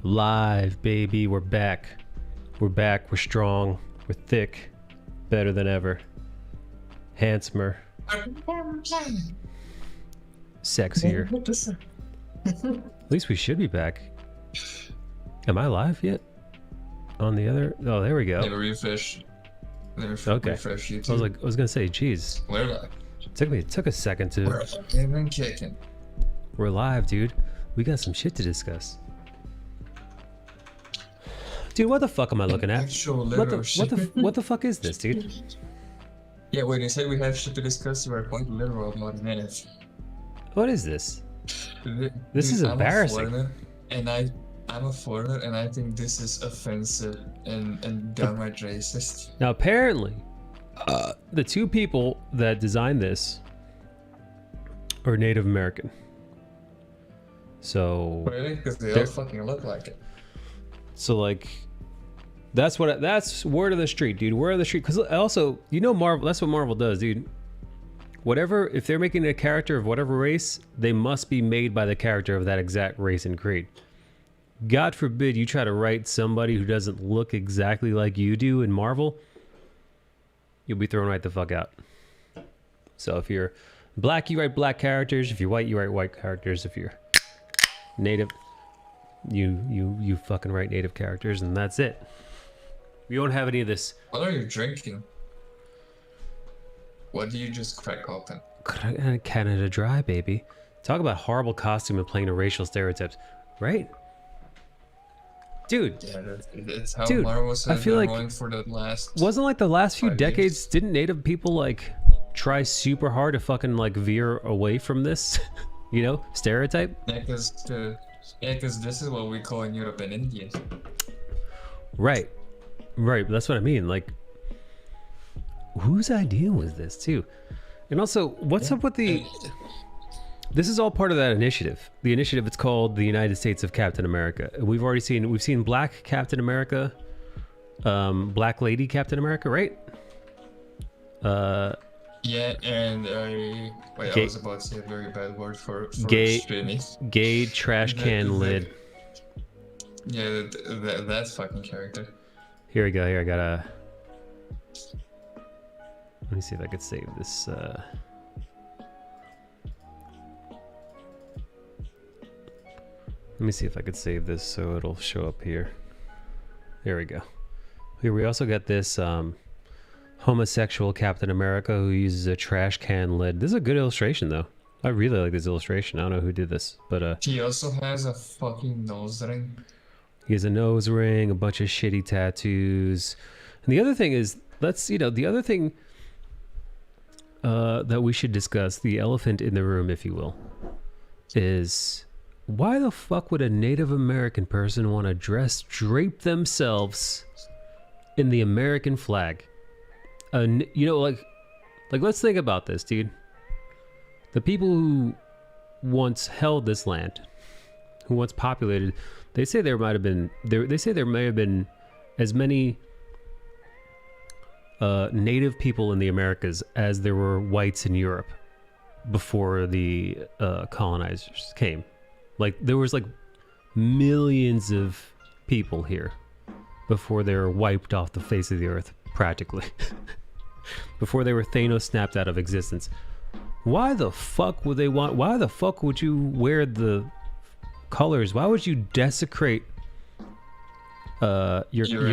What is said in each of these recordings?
Live, baby. We're back. We're back. We're strong. We're thick. Better than ever. Handsomer. Sexier. At least we should be back. Am I live yet? On the other... Oh, there we go. Never refresh. Okay. Refresh YouTube. I was gonna say, geez. We're live. It took a second to... We're fucking kicking. We're live, dude. We got some shit to discuss. Dude, what the fuck am I looking at? What the fuck is this, dude? Yeah, when you say we have shit to discuss, you are quite literal about a minute. What is this? This is I'm embarrassing. I'm a foreigner, and I think this is offensive and downright racist. Now, apparently, the two people that designed this are Native American. So... Really? Because they all fucking look like it. So, like... That's word of the street, dude. Word of the street. Because also, you know, Marvel. That's what Marvel does, dude. Whatever, if they're making a character of whatever race, they must be made by the character of that exact race and creed. God forbid you try to write somebody who doesn't look exactly like you do in Marvel, you'll be thrown right the fuck out. So if you're black, you write black characters. If you're white, you write white characters. If you're native, you fucking write native characters, and that's it. We don't have any of this. What are you drinking? What do you just crack open? Canada Dry, baby. Talk about horrible costume and playing to racial stereotypes, right? Dude. Yeah, that's how Marvel has been going for the last... Wasn't like the last few decades, years. Didn't native people like try super hard to fucking like veer away from this, you know, stereotype? Yeah, because this is what we call in Europe and India. Right. Right, that's what I mean. Like, whose idea was this too? And also, what's up with the... This is all part of that initiative. The initiative, it's called the United States of Captain America. We've seen Black Captain America, Black Lady Captain America, right? Yeah, and I was about to say a very bad word for streaming. Gay trash can lid. Yeah, that fucking character. Here we go. Here, I gotta... Let me see if I could save this. Let me see if I could save this so it'll show up here. There we go. Here we also got this homosexual Captain America who uses a trash can lid. This is a good illustration, though. I really like this illustration. I don't know who did this, but he also has a fucking nose ring. He has a nose ring, a bunch of shitty tattoos. And the other thing is, the other thing that we should discuss, the elephant in the room, if you will, is why the fuck would a Native American person want to drape themselves in the American flag? You know, like let's think about this, dude. The people who once held this land, who once populated, they say there may have been as many native people in the Americas as there were whites in Europe before the colonizers came. Like, there was like millions of people here before they were wiped off the face of the earth, practically. Before they were Thanos snapped out of existence. Why the fuck would you wear the colors? Why would you desecrate your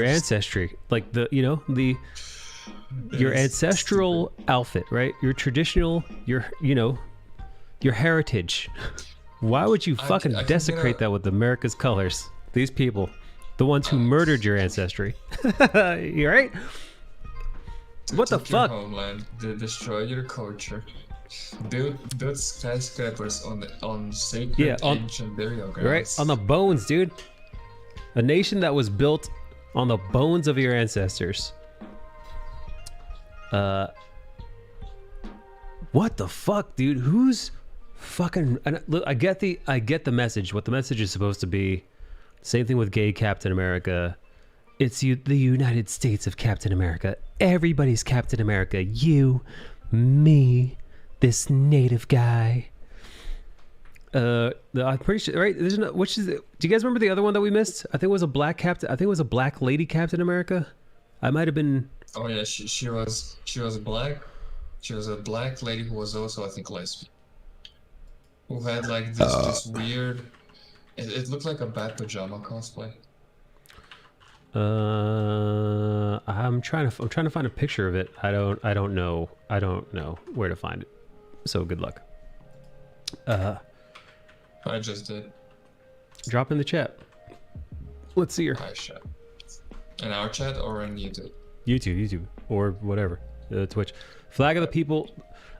ancestry? Like your ancestral outfit, right? Your traditional, your heritage. Why would you fucking desecrate that with America's colors? These people, the ones who murdered your ancestry. You right? What the fuck? Your homeland, destroy your culture, build skyscrapers on sacred ancient burial grounds. Right, on the bones, dude. A nation that was built on the bones of your ancestors. What the fuck, dude? Who's fucking... Look, I get the message. What the message is supposed to be. Same thing with gay Captain America. It's the United States of Captain America. Everybody's Captain America. You, me, this native guy. I'm pretty sure, right? There's no, which is, do you guys remember the other one that we missed? I think it was a black captain. I think it was a black lady Captain America. I might have been. Oh yeah, she was black. She was a black lady who was also, I think, lesbian. Who had like this weird. It looked like a bad pajama cosplay. I'm trying to find a picture of it. I don't know where to find it. So good luck. I just did. Drop in the chat. Let's see her. Hi, chat. In our chat or in YouTube? YouTube, or whatever. Twitch. Flag of the People.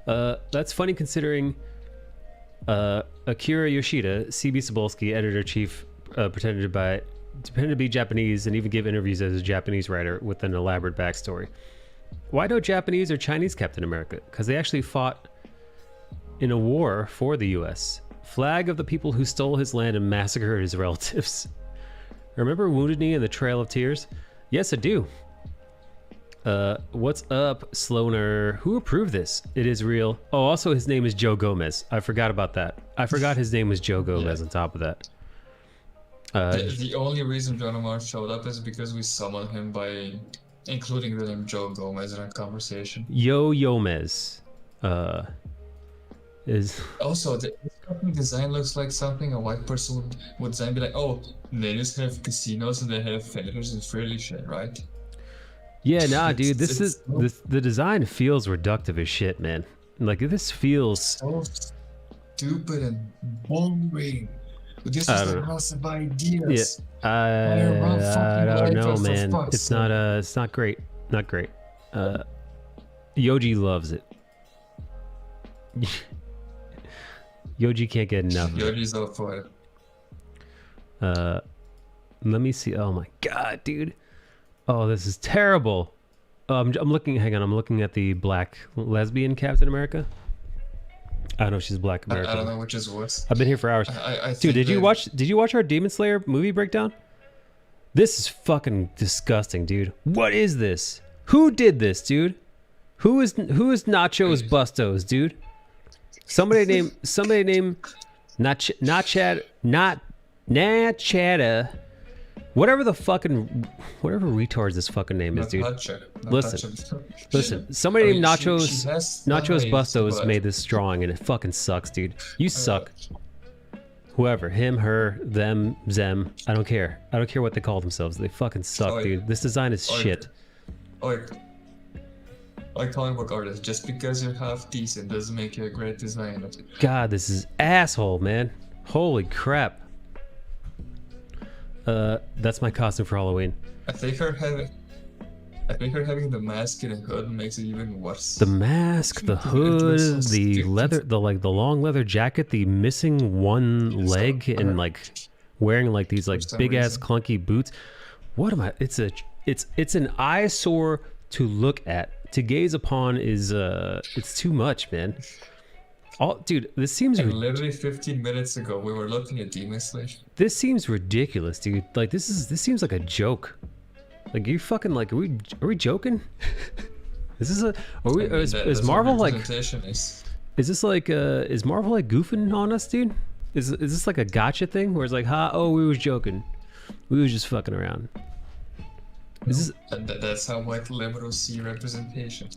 That's funny considering Akira Yoshida, CB Cebulski, editor-chief, pretended to be Japanese and even give interviews as a Japanese writer with an elaborate backstory. Why no Japanese or Chinese Captain America? Because they actually fought in a war for the U.S. Flag of the People who stole his land and massacred his relatives. Remember Wounded Knee and the Trail of Tears? Yes, I do. What's up, Sloaner? Who approved this? It is real. Oh, also his name is Joe Gomez. I forgot about that. I forgot his name was Joe Gomez on top of that. The only reason John Omar showed up is because we summoned him by including the name Joe Gomez in our conversation. Yo Gomez. Is also the fucking design looks like something a white person would design. Be like, oh, they just have casinos and they have fighters and friendly shit, right? Yeah, nah, dude. The design feels reductive as shit, man. Like this feels so stupid and boring. This is a house of ideas. Yeah, I don't know, man. It's not great. Not great. Yoji loves it. Yoji can't get enough. Yoji's all for it. Let me see. Oh my god, dude. Oh, this is terrible. I'm looking. Hang on. I'm looking at the black lesbian Captain America. I don't know if she's Black American. I don't know which is worse. I've been here for hours. Dude, did you watch our Demon Slayer movie breakdown? This is fucking disgusting, dude. What is this? Who did this, dude? Who is Nacho's Bustos, dude? Somebody named Nachada, whatever retards this fucking name is, dude. Listen. Somebody named Nachos Bustos made this drawing and it fucking sucks, dude. You suck. Whoever, him, her, them, them. I don't care. I don't care what they call themselves. They fucking suck, dude. This design is shit. Like comic book artist, just because you're half decent doesn't make you a great designer. God, this is asshole, man. Holy crap. That's my costume for Halloween. I think her having the mask and a hood makes it even worse. The mask, the hood, the leather, the long leather jacket, the missing one leg, and like wearing like these like big ass clunky boots. What am I? It's an eyesore to look at. To gaze upon is it's too much, man. Dude, this seems literally 15 minutes ago we were looking at Demon Slayer. This seems ridiculous, dude. Like this seems like a joke. Like you fucking like are we joking? Is Marvel like is this like is Marvel like goofing on us, dude? Is this like a gotcha thing where it's like, we was joking. We was just fucking around. That's how white liberals see representation.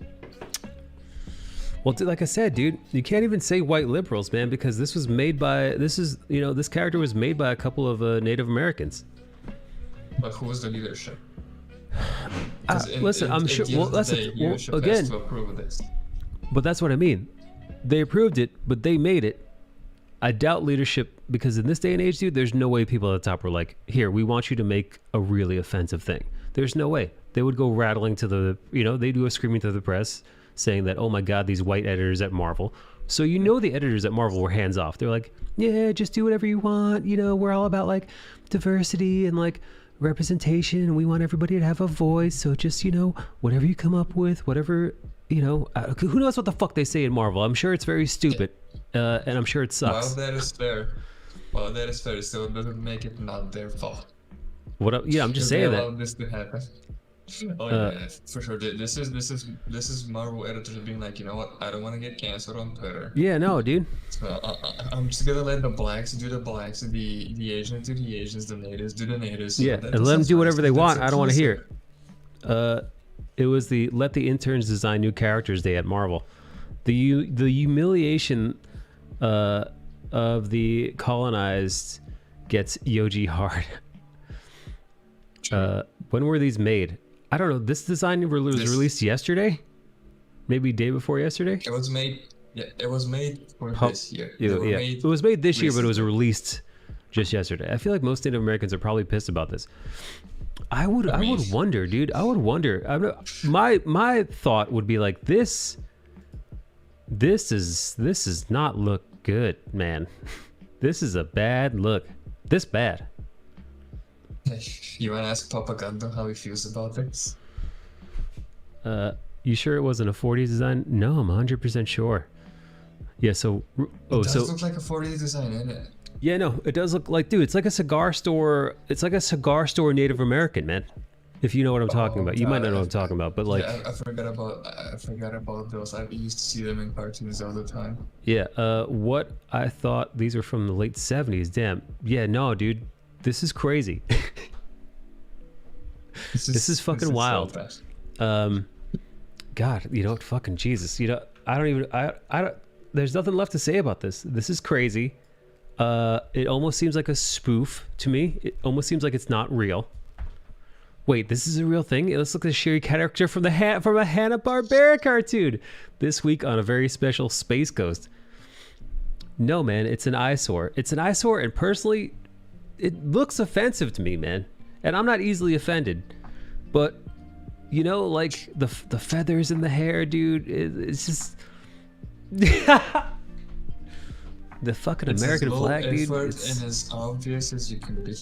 Well, like I said, dude, you can't even say white liberals, man, because this character was made by a couple of Native Americans. But who was the leadership? Listen, I'm sure. Well, again, but that's what I mean. They approved it, but they made it. I doubt leadership, because in this day and age, dude, there's no way people at the top were like, here, we want you to make a really offensive thing. There's no way. They would go rattling to they do a screaming to the press saying that, oh my God, these white editors at Marvel. So the editors at Marvel were hands off. They're like, yeah, just do whatever you want. We're all about like diversity and like representation. And we want everybody to have a voice. So just, whatever you come up with, whatever, who knows what the fuck they say in Marvel. I'm sure it's very stupid. And I'm sure it sucks. Well, that is fair. It still doesn't make it not their fault. I'm just saying that. This to happen. Oh yeah, for sure. This is Marvel editors being like, you know what? I don't want to get canceled on Twitter. Yeah, no, dude. So I'm just gonna let the blacks do the blacks, the Asians do the Asians, the natives do the natives. So Yeah, that, and that let them sounds do nice. whatever they That's want. I don't want to hear inclusive. it. It was the let the interns design new characters day at Marvel. The humiliation of the colonized gets Yoji hard. When were these made? I don't know. This design was released yesterday, maybe day before yesterday. It was made. Yeah, it was made for this year. Yeah, it was made this year, but it was recently. released just yesterday. I feel like most Native Americans are probably pissed about this. I would wonder, dude. I would wonder. My thought would be like this. This is not look good, man. This is a bad look. This bad. You wanna ask Papa Gundam how he feels about this? You sure it wasn't a 40s design? No, I'm 100% sure. Yeah. So It does look like a 40s design, isn't it? yeah, no, it does look like, dude. It's like a cigar store. It's like a cigar store Native American, man. If you know what I'm talking about, you might not know what I'm talking about, but like, Yeah, I forgot about those. I used to see them in cartoons all the time. yeah. What I thought these were from the late 70s. Damn. Yeah, no, dude. This is crazy. This is fucking wild. So bad. God, you know what? Fucking Jesus. You know, I don't. There's nothing left to say about this. This is crazy. It almost seems like a spoof to me. It almost seems like it's not real. Wait, this is a real thing? It looks like a Sherry character from a Hanna-Barbera cartoon. This week on a very special Space Ghost. No, man, it's an eyesore. It's an eyesore, and personally, it looks offensive to me, man. And I'm not easily offended. But, you know, like, the feathers in the hair, dude, it's just... The fucking It's American as low flag, dude. effort It's, and as obvious as you can be.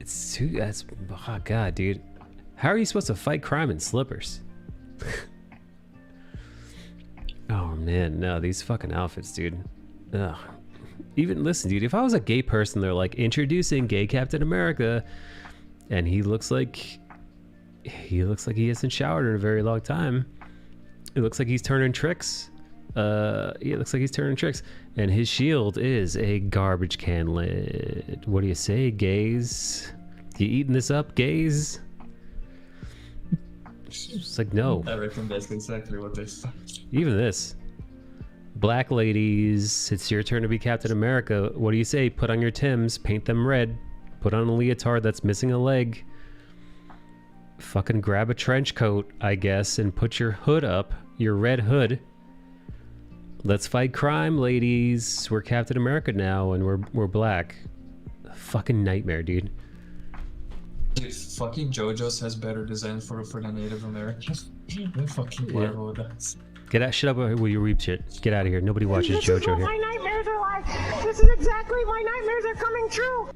it's too. That's oh god, dude. How are you supposed to fight crime in slippers? Oh man, no, these fucking outfits, dude. Ugh. Even listen, dude. If I was a gay person, they're like introducing gay Captain America, and he looks like he hasn't showered in a very long time. It looks like he's turning tricks. It looks like he's turning tricks, and his shield is a garbage can lid. What do you say, gays? You eating this up, gays? It's like no. I reckon that's exactly what they said. Even this. Black ladies, it's your turn to be Captain America. What do you say? Put on your Timbs, paint them red, put on a leotard that's missing a leg. Fucking grab a trench coat, I guess, and put your hood up, your red hood. Let's fight crime, ladies. We're Captain America now, and we're black. Fucking nightmare, dude. Dude, fucking JoJo's has better design for the Native Americans than fucking Marvel does. Get that shit up with your weep shit. Get out of here. Nobody watches This is JoJo what here. my nightmares are like. This is exactly my nightmares are coming true.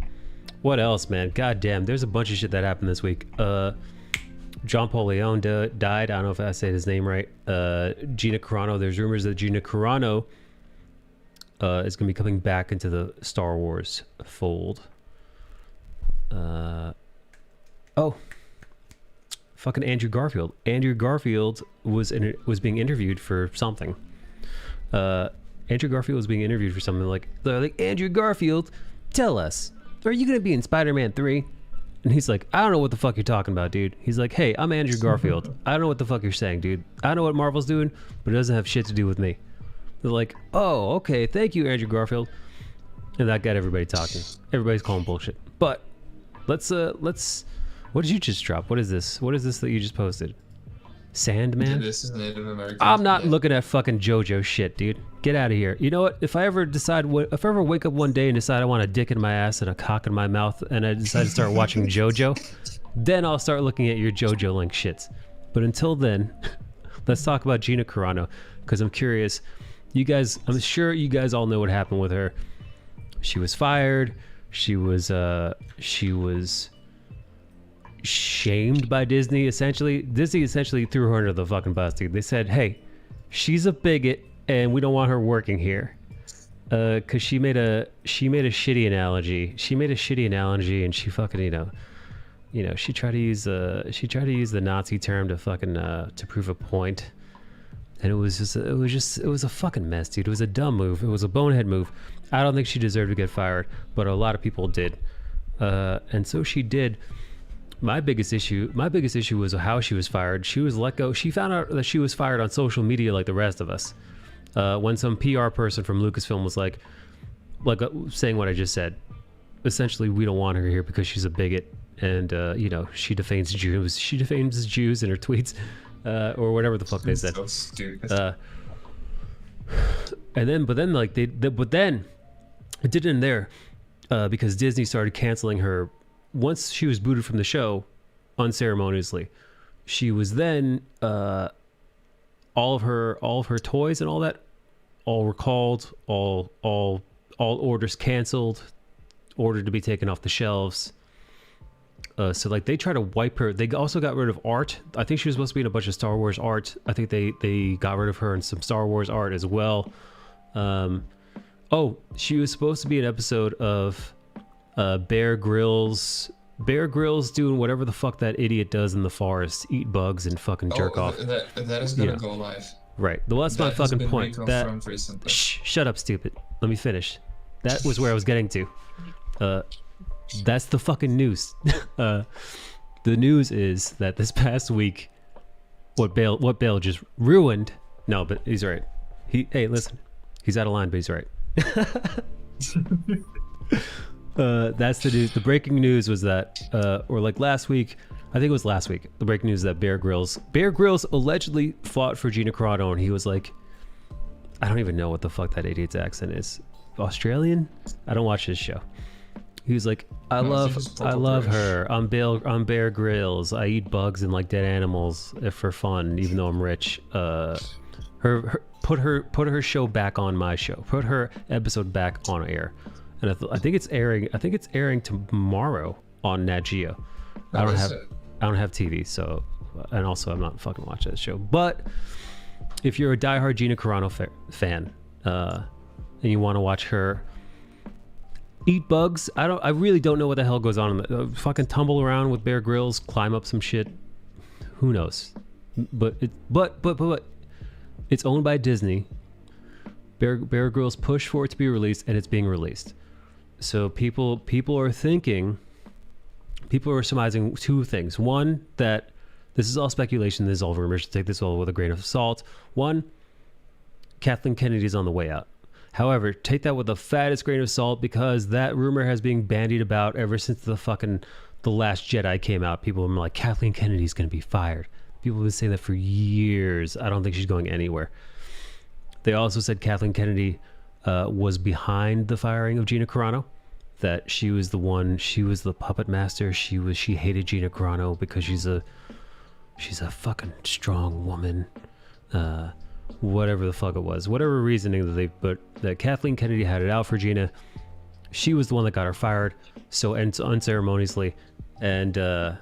What else, man? God damn, there's a bunch of shit that happened this week. John Paul Leon died. I don't know if I said his name right. Gina Carano. There's rumors that Gina Carano is going to be coming back into the Star Wars fold. Oh, fucking Andrew Garfield. Andrew Garfield was being interviewed for something. Andrew Garfield was being interviewed for something like they're like, Andrew Garfield, tell us, are you going to be in Spider-Man 3? And he's like, I don't know what the fuck you're talking about, dude. He's like, hey, I'm Andrew Garfield. I don't know what the fuck you're saying, dude. I don't know what Marvel's doing, but it doesn't have shit to do with me. They're like, oh, okay, thank you, Andrew Garfield. And that got everybody talking. Everybody's calling bullshit. But let's what did you just drop? What is this? What is this that you just posted? Sandman? This is Native American. I'm not looking at fucking JoJo shit, dude. Get out of here. You know what? If I ever wake up one day and decide I want a dick in my ass and a cock in my mouth and I decide to start watching JoJo, then I'll start looking at your JoJo link shits. But until then, let's talk about Gina Carano, because I'm curious. I'm sure you guys all know what happened with her. She was fired. She was shamed by Disney. Disney essentially threw her under the fucking bus, dude. They said, hey, she's a bigot and we don't want her working here because she made a shitty analogy. And she fucking, she tried to use the Nazi term to fucking to prove a point, and it was a fucking mess, dude. It was a dumb move. It was a bonehead move. I don't think she deserved to get fired, but a lot of people did, and so she did. My biggest issue was how she was fired. She was let go. She found out that she was fired on social media like the rest of us. When some PR person from Lucasfilm was like saying what I just said. Essentially, we don't want her here because she's a bigot, and she defames Jews. She defames Jews in her tweets, or whatever the fuck they said. So stupid. But then it didn't end there, because Disney started canceling her. Once she was booted from the show, unceremoniously, she was then all of her toys and all that, all recalled, all orders canceled, ordered to be taken off the shelves. So like they try to wipe her. They also got rid of art. I think she was supposed to be in a bunch of Star Wars art. I think they got rid of her in some Star Wars art as well. She was supposed to be an episode of Bear Grylls doing whatever the fuck that idiot does in the forest, eat bugs and fucking jerk off. That is gonna go live. Right. Well, that's my fucking point. Recently. Shut up, stupid. Let me finish. That was where I was getting to. That's the fucking news. The news is that this past week, what Bale just ruined. No, but he's right. Hey, listen, he's out of line, but he's right. That's the news. The breaking news was that, or like last week, I think it was last week. The breaking news that Bear Grylls allegedly fought for Gina Carano, and he was like, I don't even know what the fuck that idiot's accent is. Australian? I don't watch his show. He was like, I love her. I'm Bear Grylls. I eat bugs and like dead animals for fun, even though I'm rich. Put her show back on my show. Put her episode back on air. And I think it's airing. I think it's airing tomorrow on Nat Geo. I don't have TV, so, and also I'm not fucking watching that show. But if you're a diehard Gina Carano fan, and you want to watch her eat bugs, I really don't know what the hell goes on. Fucking tumble around with Bear Grylls, climb up some shit. Who knows? But it's owned by Disney. Bear Grylls pushed for it to be released, and it's being released. So people are surmising two things. One, that this is all speculation, this is all rumors, take this all with a grain of salt. One, Kathleen Kennedy's on the way out. However, take that with the fattest grain of salt, because that rumor has been bandied about ever since The Last Jedi came out. People were like, Kathleen Kennedy's going to be fired. People have been saying that for years. I don't think she's going anywhere. They also said Kathleen Kennedy was behind the firing of Gina Carano, that she was the puppet master. She hated Gina Carano because she's a fucking strong woman. Whatever the fuck it was, whatever reasoning that Kathleen Kennedy had it out for Gina. She was the one that got her fired, so unceremoniously, and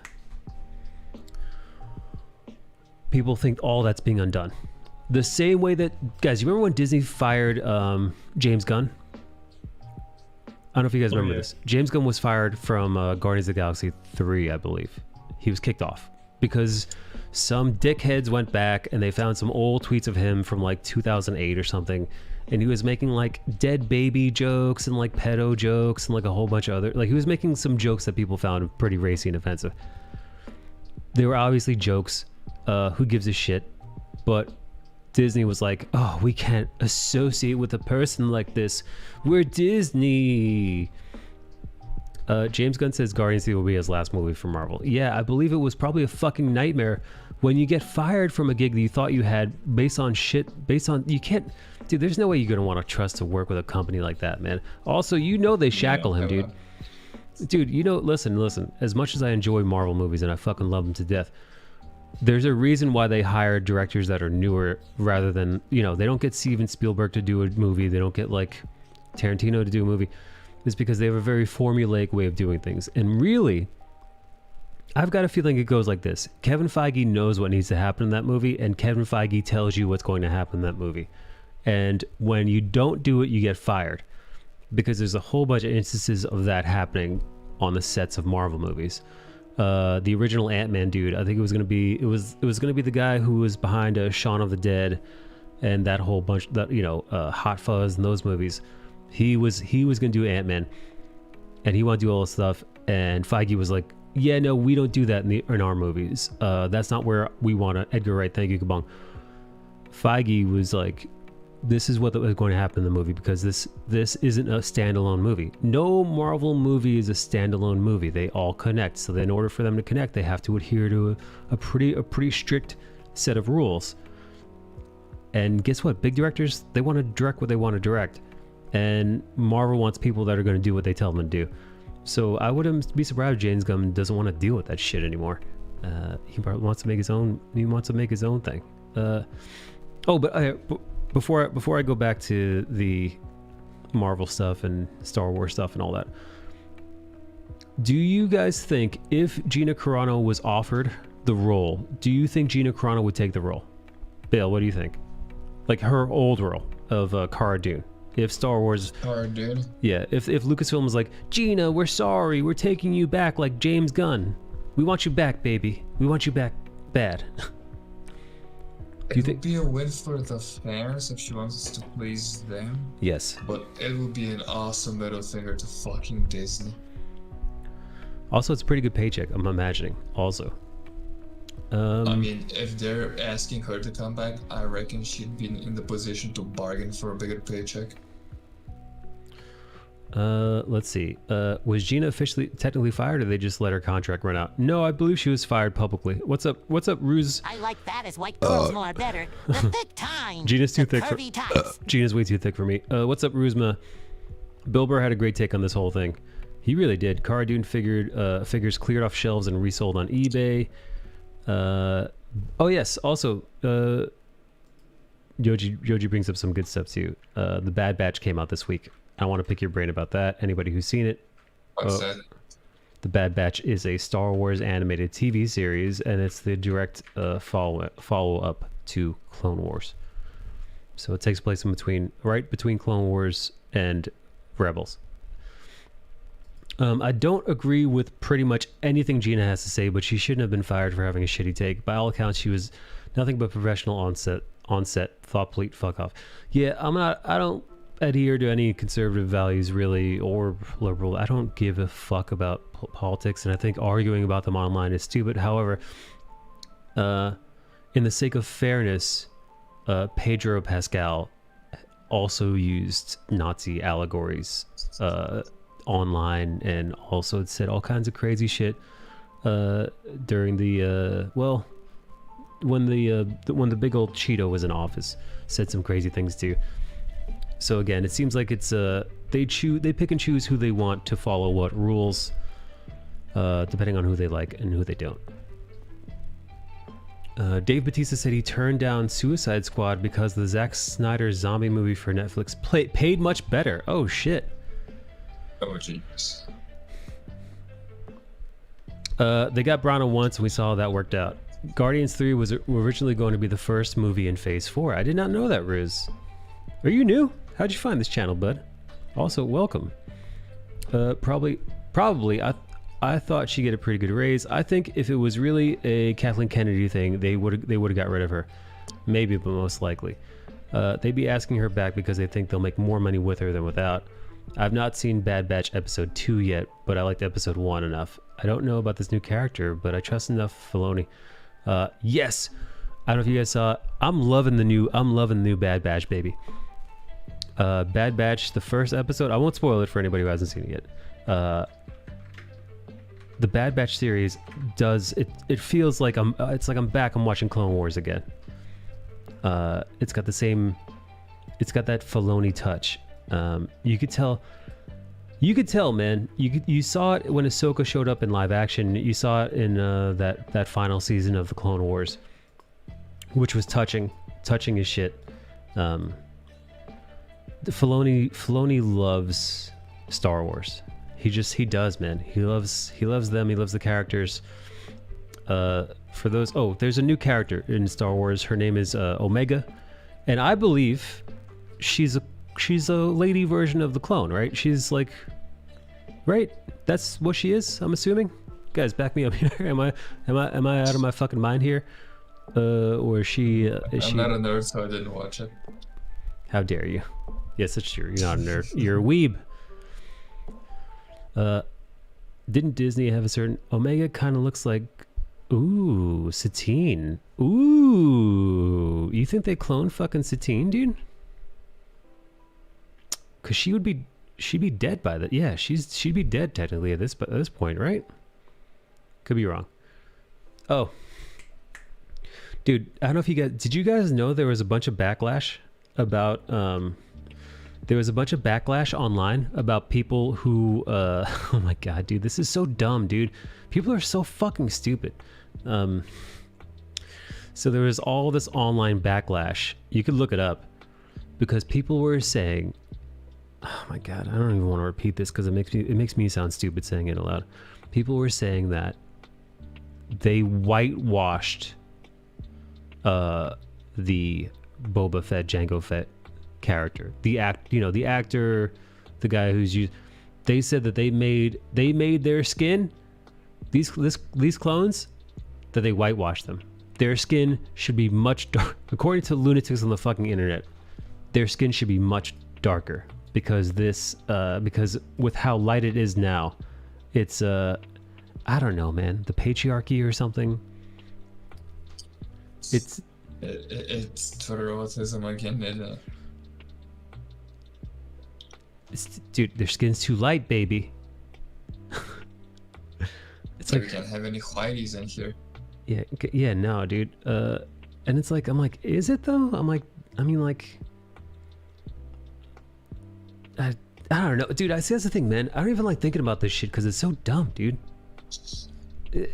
people think all that's being undone. The same way that, guys, you remember when Disney fired James Gunn? I don't know if you guys remember this. James Gunn was fired from Guardians of the Galaxy 3, I believe. He was kicked off because some dickheads went back and they found some old tweets of him from like 2008 or something, and he was making like dead baby jokes and like pedo jokes and like a whole bunch of other, like, he was making some jokes that people found pretty racy and offensive. They were obviously jokes. Who gives a shit? But Disney was like, oh, we can't associate with a person like this. We're Disney. James Gunn says Guardians 3 will be his last movie for Marvel. Yeah, I believe it was probably a fucking nightmare when you get fired from a gig that you thought you had based on, you can't, dude, there's no way you're going to want to trust to work with a company like that, man. Also, they shackle him, dude. Dude, listen, as much as I enjoy Marvel movies and I fucking love them to death, there's a reason why they hire directors that are newer rather than, they don't get Steven Spielberg to do a movie. They don't get like Tarantino to do a movie. It's because they have a very formulaic way of doing things. And really, I've got a feeling it goes like this. Kevin Feige knows what needs to happen in that movie, and Kevin Feige tells you what's going to happen in that movie. And when you don't do it, you get fired. Because there's a whole bunch of instances of that happening on the sets of Marvel movies, the original Ant-Man dude. I think it was gonna be the guy who was behind Shaun of the Dead and that whole bunch, that Hot Fuzz and those movies. He was gonna do Ant-Man, and he wanted to do all this stuff. And Feige was like, "Yeah, no, we don't do that in our movies. That's not where we want to." Edgar Wright, thank you, Kabong. Feige was like, "This is what was going to happen in the movie because this isn't a standalone movie. No Marvel movie is a standalone movie. They all connect. So in order for them to connect, they have to adhere to a pretty strict set of rules." And guess what? Big directors, they want to direct what they want to direct, and Marvel wants people that are going to do what they tell them to do. So I wouldn't be surprised if James Gunn doesn't want to deal with that shit anymore. He probably wants to make his own. He wants to make his own thing. Before I go back to the Marvel stuff and Star Wars stuff and all that, do you guys think if Gina Carano was offered the role, do you think Gina Carano would take the role? Bill, what do you think? Like her old role of Cara Dune. If Star Wars, yeah, if Lucasfilm was like, "Gina, we're sorry, we're taking you back like James Gunn. We want you back, baby. We want you back bad." It would be a win for the fans if she wants to please them. Yes. But it would be an awesome middle finger to fucking Disney. Also, it's a pretty good paycheck, I'm imagining. Also. I mean, if they're asking her to come back, I reckon she'd be in the position to bargain for a bigger paycheck. Let's see. Was Gina officially technically fired, or they just let her contract run out? No, I believe she was fired publicly. What's up, Ruse? I like that as white girls more better. The thick time. Gina's too thick for Gina's way too thick for me. What's up, Rusma? Bill Burr had a great take on this whole thing. He really did. Cara Dune figures cleared off shelves and resold on eBay. Oh yes, also Joji brings up some good stuff too. The Bad Batch came out this week. I want to pick your brain about that. Anybody who's seen it? What's that? The Bad Batch is a Star Wars animated TV series, and it's the direct follow up to Clone Wars. So it takes place right between Clone Wars and Rebels. I don't agree with pretty much anything Gina has to say, but she shouldn't have been fired for having a shitty take. By all accounts, she was nothing but professional on set. Thought pleat, fuck off. Yeah, I don't adhere to any conservative values really, or liberal. I don't give a fuck about politics, and I think arguing about them online is stupid. However, in the sake of fairness, Pedro Pascal also used Nazi allegories online, and also said all kinds of crazy shit during the when the big old Cheeto was in office. Said some crazy things too. So again, it seems like it's they pick and choose who they want to follow what rules, depending on who they like and who they don't. Dave Bautista said he turned down Suicide Squad because the Zack Snyder zombie movie for Netflix paid much better. Oh shit. Oh jeez. They got Brano once, and we saw how that worked out. Guardians 3 was originally going to be the first movie in Phase 4. I did not know that, Riz. Are you new? How'd you find this channel, bud? Also, welcome. Probably. I thought she'd get a pretty good raise. I think if it was really a Kathleen Kennedy thing, they would have got rid of her. Maybe, but most likely. They'd be asking her back because they think they'll make more money with her than without. I've not seen Bad Batch episode 2 yet, but I liked episode 1 enough. I don't know about this new character, but I trust enough Filoni. Yes, I don't know if you guys saw. I'm loving the new Bad Batch, baby. Bad Batch, the first episode. I won't spoil it for anybody who hasn't seen it yet. The Bad Batch series does it. It feels like it's like I'm back. I'm watching Clone Wars again. It's got the same. It's got that Filoni touch. You could tell, man. You saw it when Ahsoka showed up in live action. You saw it in that final season of the Clone Wars, which was touching as shit. The Filoni loves Star Wars. He does, man. He loves them. He loves the characters. For those, there's a new character in Star Wars. Her name is Omega, and I believe she's a lady version of the clone, right? She's like, right? That's what she is, I'm assuming. guys, back me up here. Am I out of my fucking mind here? Or is she? I'm not a nerd, so I didn't watch it. How dare you? Yes, that's true. You're not a nerd. You're a weeb. Didn't Disney have a certain Omega? Kind of looks like, ooh, Satine. Ooh, you think they cloned fucking Satine, dude? Cause she'd be dead by that. Yeah, she'd be dead technically at this point, right? Could be wrong. Oh, dude, I don't know if you guys did. You guys know there was a bunch of backlash about there was a bunch of backlash online about people who oh my god, dude, this is so dumb, dude. People are so fucking stupid. So there was all this online backlash. You could look it up because people were saying, oh my god, I don't even want to repeat this because it makes me sound stupid saying it aloud. People were saying that they whitewashed the Boba Fett, Jango Fett character, the actor, the guy who's used. They said that they made their skin, these clones, that they whitewashed them. Their skin should be much dark. According to lunatics on the fucking internet, their skin should be much darker because because with how light it is now, it's I don't know, man, the patriarchy or something. It's Twitter autism again. Dude, their skin's too light, baby. It's so like we can't have any whiteys in here. Yeah, no, dude. And it's like, I'm like, is it though? I'm like, I mean, like, I don't know, dude. I see, that's the thing, man. I don't even like thinking about this shit because it's so dumb, dude. I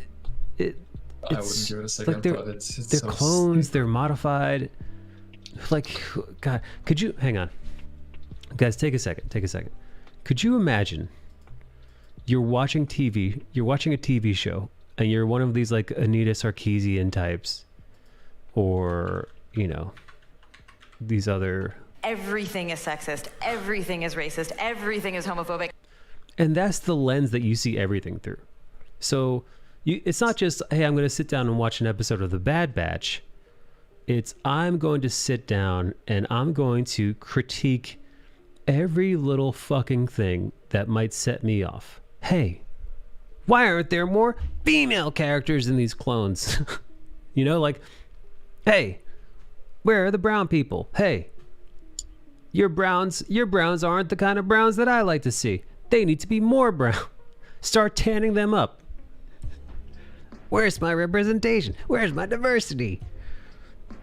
wouldn't give it a second like thought. It's they're so clones. stupid. They're modified. Like, God, could you hang on, guys? Take a second. Could you imagine? You're watching TV. You're watching a TV show, and you're one of these like Anita Sarkeesian types, or these other. Everything is sexist. Everything is racist. Everything is homophobic. And that's the lens that you see everything through. So it's not just, hey, I'm going to sit down and watch an episode of The Bad Batch. It's, I'm going to sit down and I'm going to critique every little fucking thing that might set me off. Hey, why aren't there more female characters in these clones? Like, hey, where are the brown people? Hey, your browns aren't the kind of browns that I like to see. They need to be more brown. Start tanning them up. Where's my representation? Where's my diversity?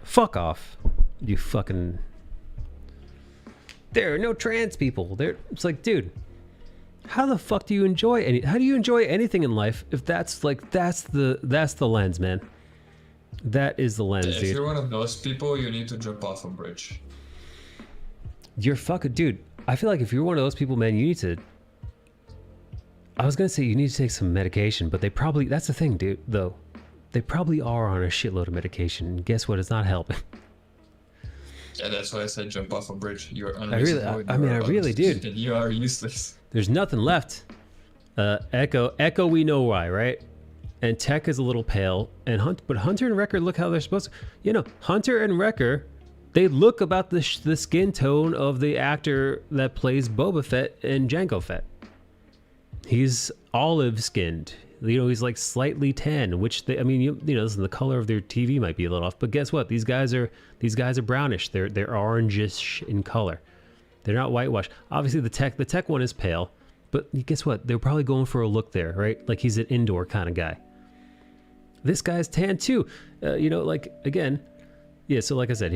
Fuck off, you fucking. There are no trans people. It's like, dude, how the fuck do you enjoy anything in life if that's the lens, man? That is the lens, If dude. you're one of those people, you need to jump off a bridge. You're fucking, dude. I feel like if you're one of those people, man, you need to. I was gonna say you need to take some medication, but that's the thing, dude, though. They probably are on a shitload of medication, and guess what? It's not helping. Yeah, that's why I said jump off a bridge. You're I really did. You are useless. There's nothing left. Echo, we know why, right? And Tech is a little pale, but Hunter and Wrecker look how they're supposed to. Hunter and Wrecker, they look about the skin tone of the actor that plays Boba Fett and Jango Fett. He's olive skinned. He's like slightly tan, which listen, the color of their TV might be a little off, but guess what? These guys are brownish. They're orangish in color. They're not whitewashed. Obviously, the tech one is pale, but guess what? They're probably going for a look there, right? Like he's an indoor kind of guy. This guy's tan too. Like again, yeah. So like I said,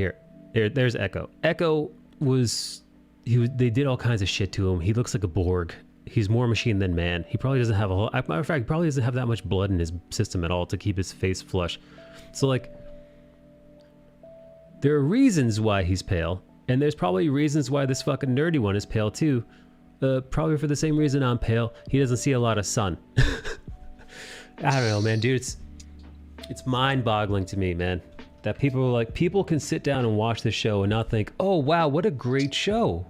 there's Echo. Echo they did all kinds of shit to him. He looks like a Borg. He's more machine than man. He probably doesn't have matter of fact, he probably doesn't have that much blood in his system at all to keep his face flush. So like, there are reasons why he's pale, and there's probably reasons why this fucking nerdy one is pale too. Probably for the same reason I'm pale. He doesn't see a lot of sun. I don't know, man, dude. It's mind-boggling to me, man, that people can sit down and watch this show and not think, oh wow, what a great show.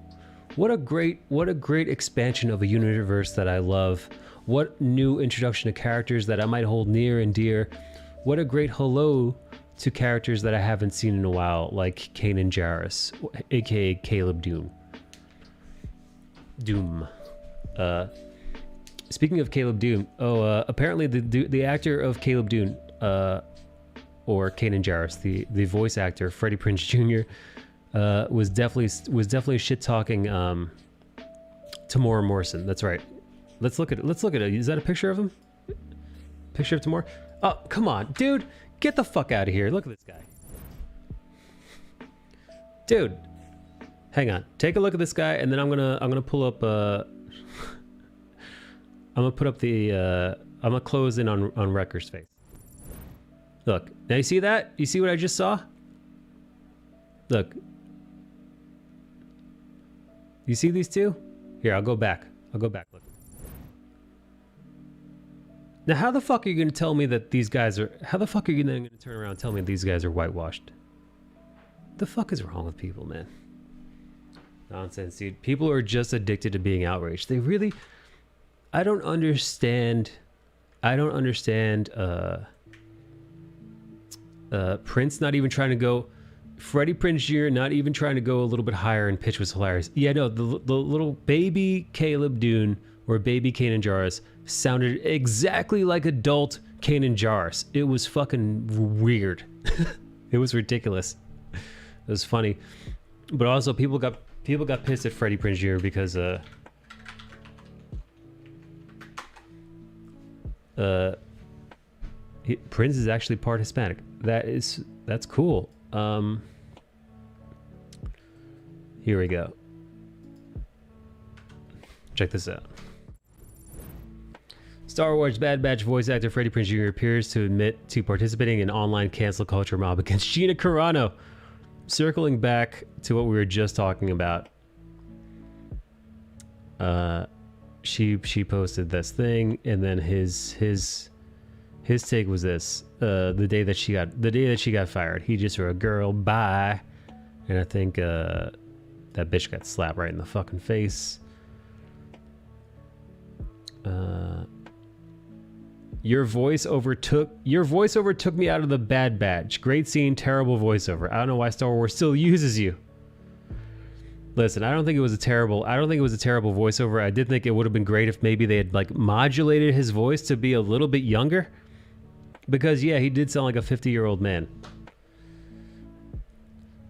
What a great expansion of a universe that I love. What new introduction to characters that I might hold near and dear. What a great hello to characters that I haven't seen in a while, like Kanan Jarrus, aka Caleb Doom. Speaking of Caleb Doom, apparently the actor of Caleb Doom, or Kanan Jarrus, the voice actor, Freddie Prinze Jr., was definitely shit talking Tamora Morrison. That's right. Let's look at it. Is that a picture of him? Picture of Tamora? Oh, come on, dude. Get the fuck out of here. Look at this guy. Dude. Hang on. Take a look at this guy, and then I'm gonna pull up I'm gonna close in on Wrecker's face. Look. Now you see that? You see what I just saw? Look. You see these two? Here, I'll go back. Look. Now, how the fuck are you going to tell me that these guys are... How the fuck are you going to turn around and tell me these guys are whitewashed? The fuck is wrong with people, man? Nonsense, dude. People are just addicted to being outraged. They really... I don't understand... Prince not even trying to go... Freddie Prinze Jr. not even trying to go a little bit higher and pitch was hilarious. Yeah, no, the little baby Caleb Doom or baby Kanan Jarrus sounded exactly like adult Kanan Jarrus. It was fucking weird. It was ridiculous. It was funny, but also people got pissed at Freddie Prinze Jr. because Prince is actually part Hispanic. That's cool. Here we go. Check this out. Star Wars Bad Batch voice actor Freddie Prinze Jr. appears to admit to participating in cancel culture mob against Gina Carano. Circling back to what we were just talking about. She posted this thing, and then his take was this: the day that she got fired, he just wrote, "Girl, bye," and I think that bitch got slapped right in the fucking face. Your voiceover took me out of the Bad Batch. Great scene, terrible voiceover. I don't know why Star Wars still uses you. Listen, I don't think it was a terrible voiceover. I did think it would have been great if maybe they had like modulated his voice to be a little bit younger. Because yeah, he did sound like a 50-year-old man.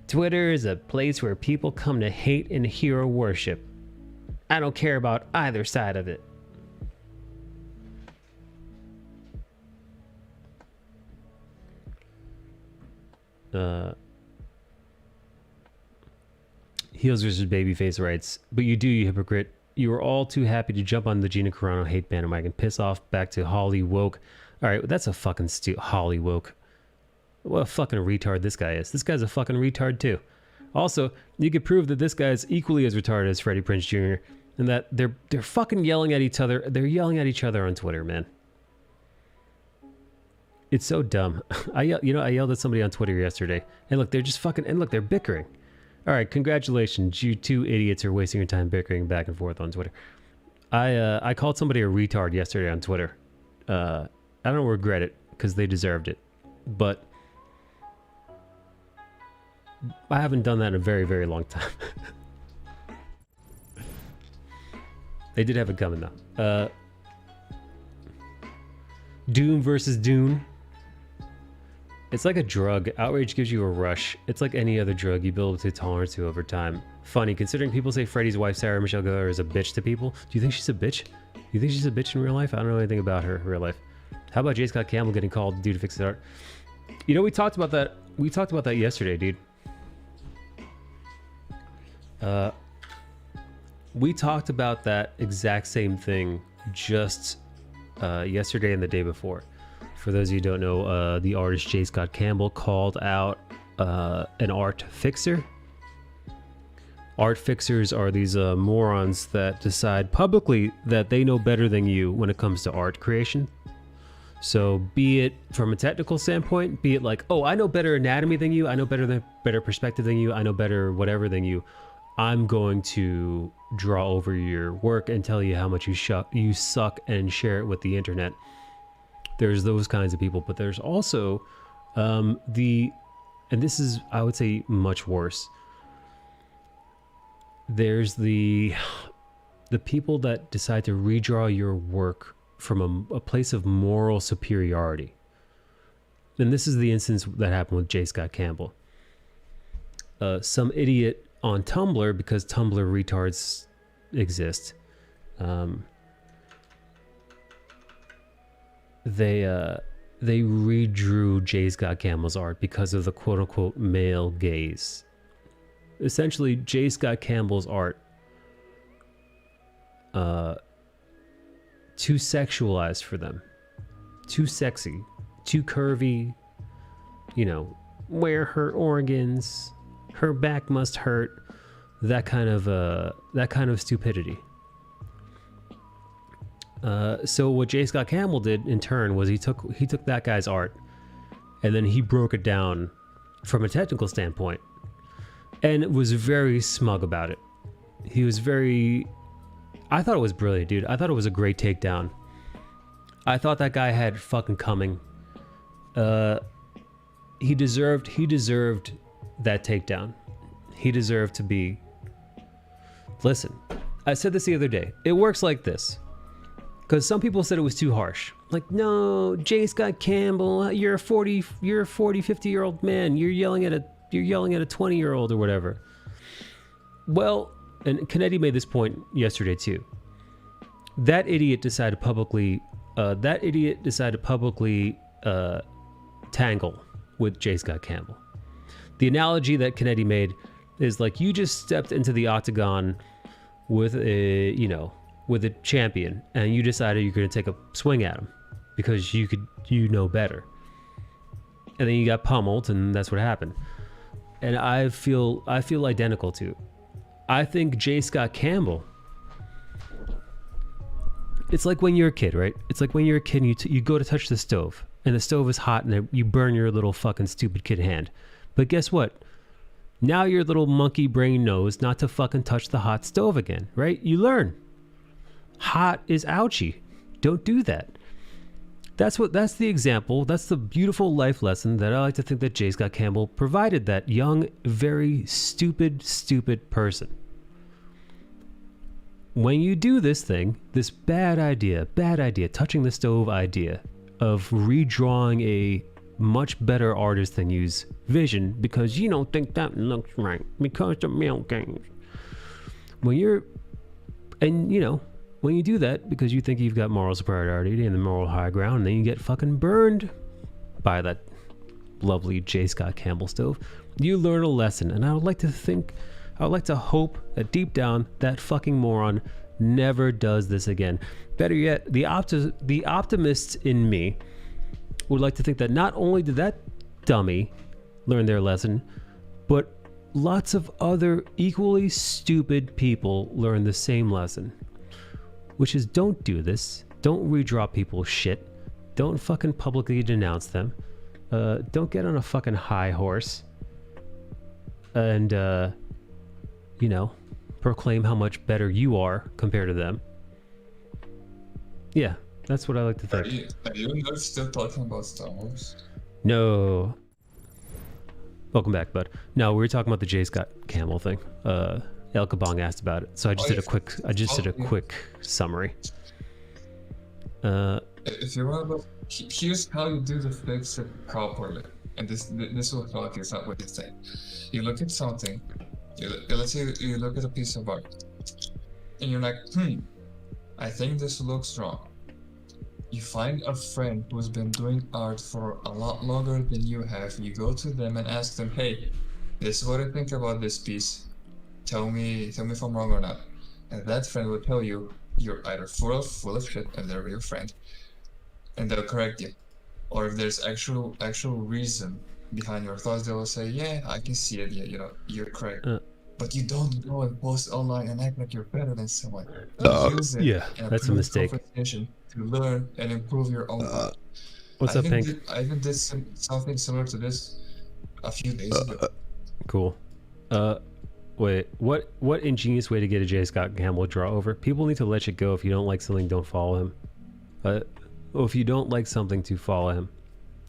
Twitter is a place where people come to hate and hero worship. I don't care about either side of it. Heels versus Babyface writes, but you do, you hypocrite. You were all too happy to jump on the Gina Carano hate bandwagon. Piss off back to Holly Woke. All right, that's a fucking Holly Woke. What a fucking retard this guy is. This guy's a fucking retard too. Also, you could prove that this guy is equally as retarded as Freddie Prinze Jr. and that they're fucking yelling at each other. They're yelling at each other on Twitter, man. It's so dumb. I yelled at somebody on Twitter yesterday, and look, they're just fucking, and look, they're bickering. All right, congratulations, you two idiots are wasting your time bickering back and forth on Twitter. I called somebody a retard yesterday on Twitter. I don't regret it because they deserved it, but I haven't done that in a very, very long time. They did have it coming though. Doom versus Dune. It's like a drug. Outrage gives you a rush. It's like any other drug. You build a tolerance to over time. Funny, considering people say Freddy's wife, Sarah Michelle Gellar, is a bitch to people. Do you think she's a bitch? Do you think she's a bitch in real life? I don't know anything about her in real life. How about J. Scott Campbell getting called due to fix his art? You know, we talked about that. We talked about that yesterday, dude. We talked about that exact same thing just yesterday and the day before. For those of you who don't know, the artist J. Scott Campbell called out an art fixer. Art fixers are these morons that decide publicly that they know better than you when it comes to art creation. So be it from a technical standpoint, be it like, oh, I know better anatomy than you, I know better perspective than you, I know better whatever than you. I'm going to draw over your work and tell you how much you suck and share it with the internet. There's those kinds of people, but there's also and this is, I would say, much worse. There's the people that decide to redraw your work from a place of moral superiority. And this is the instance that happened with J. Scott Campbell. Some idiot on Tumblr, because Tumblr retards exist, they redrew J. Scott Campbell's art because of the quote-unquote male gaze. Essentially, J. Scott Campbell's art too sexualized for them, too sexy, too curvy, you know, wear her organs, her back must hurt, that kind of stupidity. So what J. Scott Campbell did in turn was he took that guy's art and then he broke it down from a technical standpoint and was very smug about it. He was I thought it was brilliant, dude. I thought it was a great takedown. I thought that guy had fucking coming. He deserved that takedown. He deserved to be... Listen, I said this the other day. It works like this. Because some people said it was too harsh. Like, no, J. Scott Campbell, you're a 50-year-old man. You're yelling at a 20-year-old or whatever. Well, and Katee made this point yesterday too. That idiot decided publicly tangle with J. Scott Campbell. The analogy that Katee made is like you just stepped into the octagon with a champion and you decided you're going to take a swing at him because you know better. And then you got pummeled and that's what happened. And I feel identical to. I think J. Scott Campbell, it's like when you're a kid, right? It's like when you're a kid and you go to touch the stove and the stove is hot and you burn your little fucking stupid kid hand. But guess what? Now your little monkey brain knows not to fucking touch the hot stove again, right? You learn. Hot is ouchy. Don't do that. That's the example. That's the beautiful life lesson that I like to think that J. Scott Campbell provided that young, very stupid person. When you do this thing, this bad idea, touching the stove idea of redrawing a much better artist than you's vision because you don't think that looks right because the male games. When you do that because you think you've got moral superiority and the moral high ground, and then you get fucking burned by that lovely J. Scott Campbell stove, you learn a lesson. And I would like to hope that deep down that fucking moron never does this again. Better yet, the optimist in me would like to think that not only did that dummy learn their lesson, but lots of other equally stupid people learn the same lesson. Which is, don't do this. Don't redraw people's shit. Don't fucking publicly denounce them. Don't get on a fucking high horse. And, proclaim how much better you are compared to them. Yeah, that's what I like to think. Are you not still talking about Star Wars? No. Welcome back, bud. No, we were talking about the J. Scott Campbell thing. El Kabong asked about it, so I just did a quick summary. If you want, here's how you do the fix it properly, and this will help you. It's not what you think. You look at something. Let's say you look at a piece of art, and you're like, I think this looks wrong. You find a friend who's been doing art for a lot longer than you have. You go to them and ask them, hey, this is what I think about this piece. Tell me if I'm wrong or not. And that friend will tell you you're either full of shit and they're your friend, and they'll correct you. Or if there's actual reason behind your thoughts, they will say, yeah, I can see it, yeah, you're correct. But you don't go and post online and act like you're better than someone. Use it in that's a mistake. To learn and improve your own art. What's up, Pink? I even did something similar to this a few days ago. Cool. Wait, what ingenious way to get a J. Scott Campbell draw over? People need to let shit go. If you don't like something, don't follow him. Well, if you don't like something, to follow him.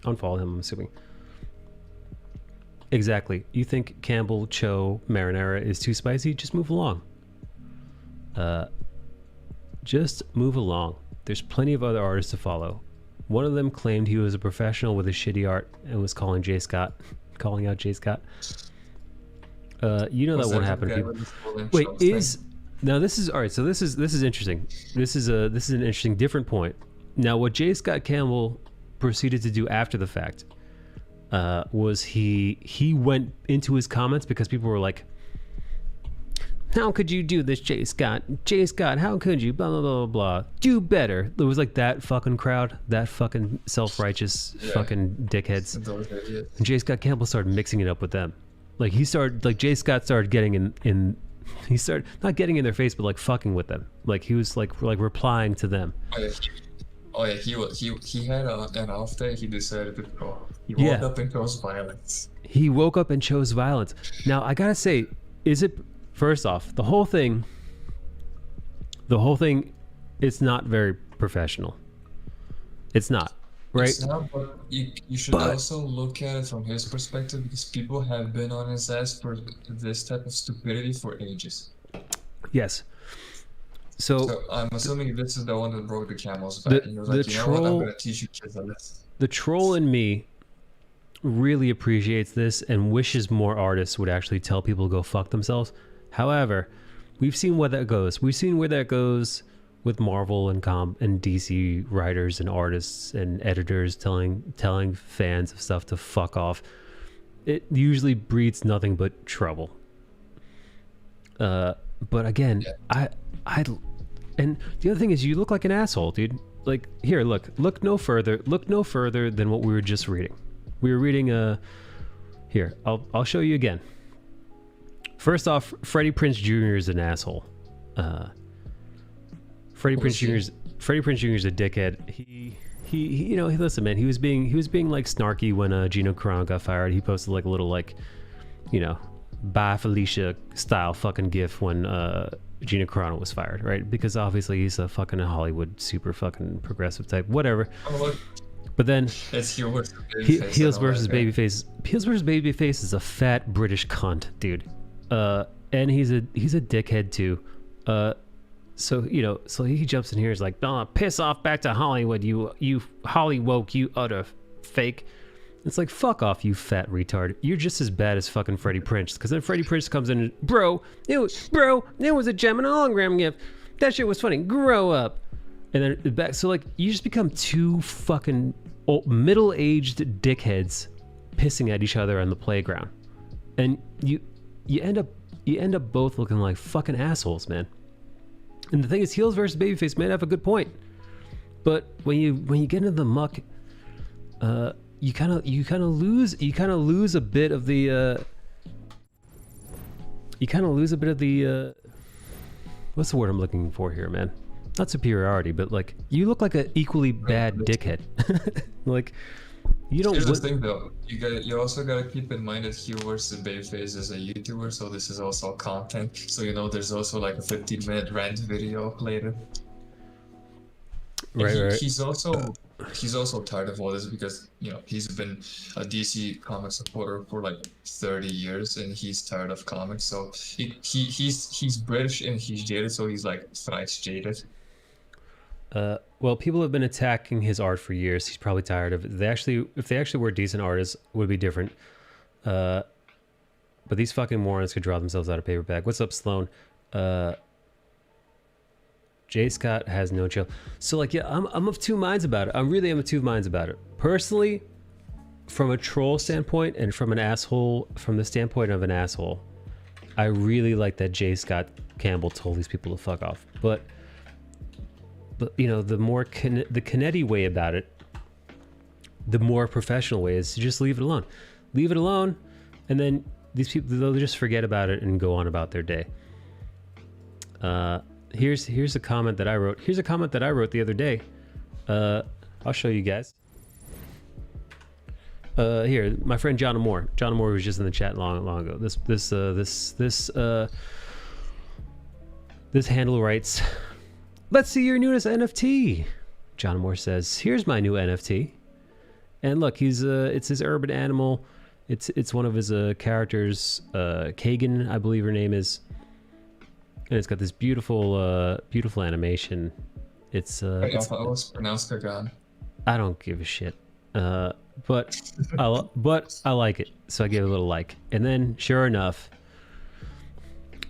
Unfollow him, I'm assuming. Exactly. You think Campbell, Cho, Marinara is too spicy? Just move along. Just move along. There's plenty of other artists to follow. One of them claimed he was a professional with his shitty art and was calling out J. Scott. You know that won't happen to people. Wait, now this is all right. So this is interesting. This is an interesting different point. Now, what J. Scott Campbell proceeded to do after the fact was he went into his comments because people were like, "How could you do this, J. Scott? J. Scott, how could you? Blah blah blah blah blah. Do better." There was like that fucking crowd, that fucking self-righteous fucking dickheads. And J. Scott Campbell started mixing it up with them. Like J. Scott started getting in. He started not getting in their face, but like fucking with them. Like he was like replying to them. Oh yeah, he had an off day. He decided to go. He woke up and chose violence. He woke up and chose violence. Now I gotta say, is it first off the whole thing? It's not very professional. It's not, right? It's not, but you should also look at it from his perspective because people have been on his ass for this type of stupidity for ages. Yes. So I'm assuming this is the one that broke the camel's back. And he was like, you know what? I'm gonna teach you kids on this. The troll in me really appreciates this and wishes more artists would actually tell people to go fuck themselves. However, we've seen where that goes. We've seen where that goes with Marvel and DC writers and artists and editors telling fans of stuff to fuck off. It usually breeds nothing but trouble. But again, and the other thing is, you look like an asshole, dude. Like, here, look no further than what we were just reading. We were reading here, I'll show you again. First off, Freddie Prinze Jr. is an asshole. Freddie Prinze Jr. is a dickhead. He you know, listen, man, he was being like snarky when Gino Carano got fired. He posted like a little like, you know, bye Felicia style fucking gif when Gina Carano was fired, right? Because obviously he's a fucking Hollywood super fucking progressive type, whatever. But then it's Heels versus Babyface. Heels versus Babyface is a fat British cunt, dude. And he's a dickhead too. So you know, so he jumps in here, is like, "Oh, piss off back to Hollywood, you Holly woke, you utter fake." It's like, fuck off, you fat retard. You're just as bad as fucking Freddie Prinze. Because then Freddie Prinze comes in and, bro, it was a gem and hologram gift. That shit was funny. Grow up. And then back, so like, you just become two fucking middle-aged dickheads pissing at each other on the playground, and you end up both looking like fucking assholes, man. And the thing is, Heels versus Babyface may have a good point, but when you get into the muck, you kind of lose a bit of the what's the word I'm looking for here, man? Not superiority, but like, you look like an equally bad dickhead. Like, you don't. Here's the thing, though. You also gotta keep in mind that Heel vs. Babyface is a YouTuber, so this is also content. So you know, there's also like a 15-minute rant video later. Right. He's also tired of all this because, you know, he's been a DC comic supporter for like 30 years and he's tired of comics. So he's British and he's jaded, so he's like thrice jaded. Well, people have been attacking his art for years. He's probably tired of it. If they actually were decent artists, it would be different. But these fucking morons could draw themselves out of paper bag. What's up, Sloan? J. Scott has no chill. So like, yeah, I'm of two minds about it. I really am of two minds about it. Personally, from a troll standpoint and from the standpoint of an asshole, I really like that J. Scott Campbell told these people to fuck off. But you know, the more the Katee way about it, the more professional way is to just leave it alone. Leave it alone, and then these people, they'll just forget about it and go on about their day. Here's a comment that I wrote. Here's a comment that I wrote the other day. I'll show you guys. Here, my friend John Moore. John Moore was just in the chat long ago. This handle writes, "Let's see your newest NFT." John Moore says, "Here's my new NFT." And look, it's his urban animal. It's one of his characters, Kagan, I believe her name is. And it's got this beautiful animation. It's I always pronounce Kagan. I don't give a shit. But I like it, so I give it a little like. And then, sure enough,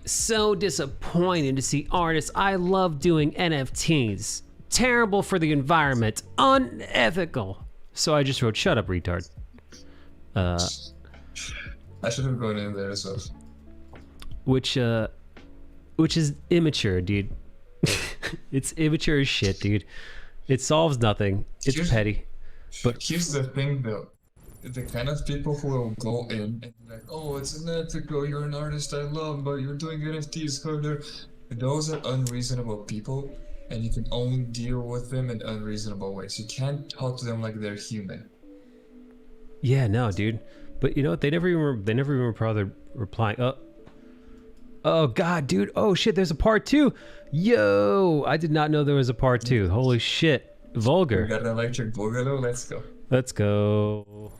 so disappointed to see artists I love doing NFTs. Terrible for the environment. Unethical. So I just wrote, "Shut up, retard." I should have gone in there as well. Which is immature, dude. It's immature as shit, dude. It solves nothing. It's petty. But here's the thing, though. The kind of people who will go in and be like, "Oh, it's unethical, you're an artist I love, but you're doing NFTs harder." Those are unreasonable people, and you can only deal with them in unreasonable ways. You can't talk to them like they're human. yeah, no, dude. But you know what? They never even bothered replying. Oh god, dude. Oh shit, there's a part 2. Yo, I did not know there was a part 2. Holy shit. Vulgar. We got an electric boogaloo, let's go. Let's go.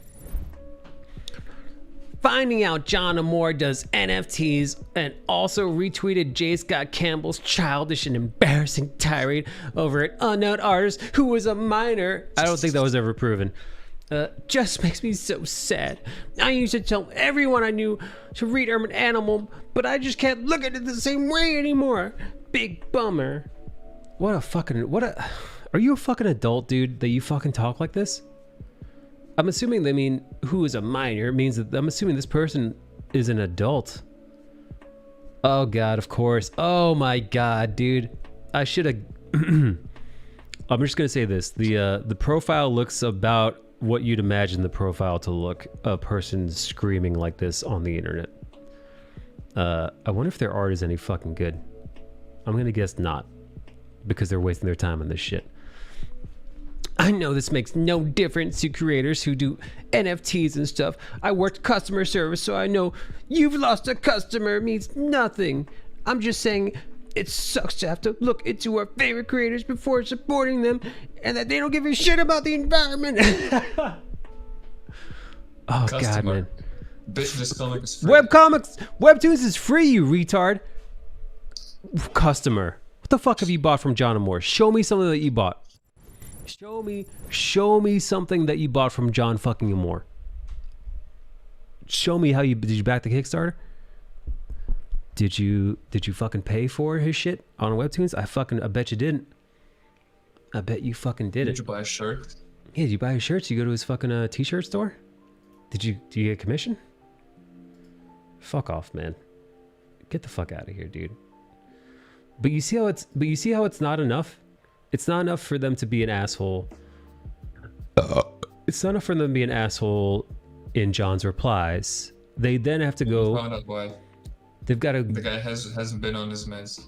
Finding out John Moore does NFTs and also retweeted J. Scott Campbell's childish and embarrassing tirade over an unknown artist who was a minor. I don't think that was ever proven. Just makes me so sad. I used to tell everyone I knew to read Urban Animal, but I just can't look at it the same way anymore. Big bummer. Are you a fucking adult, dude, that you fucking talk like this? I'm assuming they mean who is a minor. It means that I'm assuming this person is an adult. Oh god, of course. Oh my god, dude. I should have I'm just gonna say this. The profile looks about what you'd imagine the profile to look, a person screaming like this on the internet. I wonder if their art is any fucking good. I'm gonna guess not, because they're wasting their time on this shit. I know this makes no difference to creators who do NFTs and stuff. I worked customer service, so I know you've lost a customer means nothing. I'm just saying it sucks to have to look into our favorite creators before supporting them, and that they don't give a shit about the environment. Oh god, man. Bitch, this comic is free. Webtoons is free, you retard. Customer. What the fuck have you bought from John Moore? Show me something that you bought. Show me something that you bought from John fucking Moore. Show me how did you back the Kickstarter? Did you fucking pay for his shit on Webtoons? I bet you didn't. I bet you fucking did it. Did you buy a shirt? Yeah, did you buy his shirts? You go to his fucking t-shirt store? Do you get a commission? Fuck off, man. Get the fuck out of here, dude. But you see how it's not enough? It's not enough for them to be an asshole. It's not enough for them to be an asshole in John's replies. They then have to go. Found out why. They've got to. The guy hasn't been on his meds.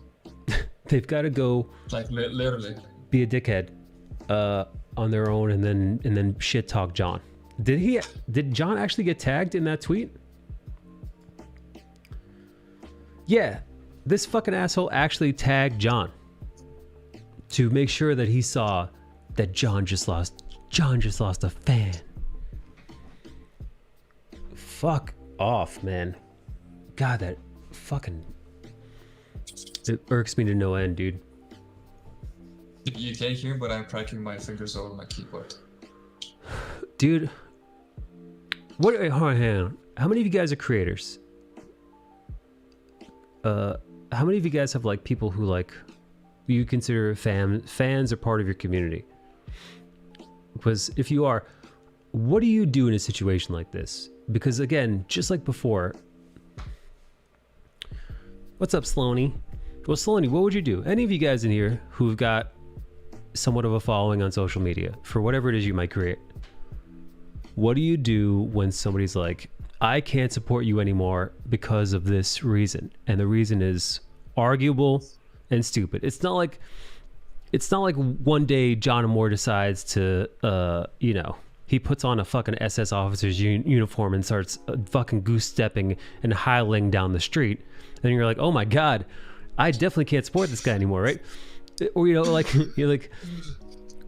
They've got to go. Like literally. Be a dickhead, on their own, and then shit talk John. Did John actually get tagged in that tweet? Yeah, this fucking asshole actually tagged John to make sure that he saw that John just lost a fan. Fuck off, man. God, that fucking, it irks me to no end, dude. You can't hear, but I'm cracking my fingers over my keyboard. Dude, hold on. How many of you guys are creators? How many of you guys have like people who like you consider fans are part of your community? Because if you are, what do you do in a situation like this? Because again, just like before, what's up, Sloaney? Well, Sloaney, what would you do? Any of you guys in here who've got somewhat of a following on social media for whatever it is you might create, what do you do when somebody's like, I can't support you anymore because of this reason, and the reason is arguable and stupid? It's not like one day John Moore decides to he puts on a fucking SS officer's uniform and starts fucking goose stepping and highling down the street, then you're like, oh my god, I definitely can't support this guy anymore, right? Or like you're like,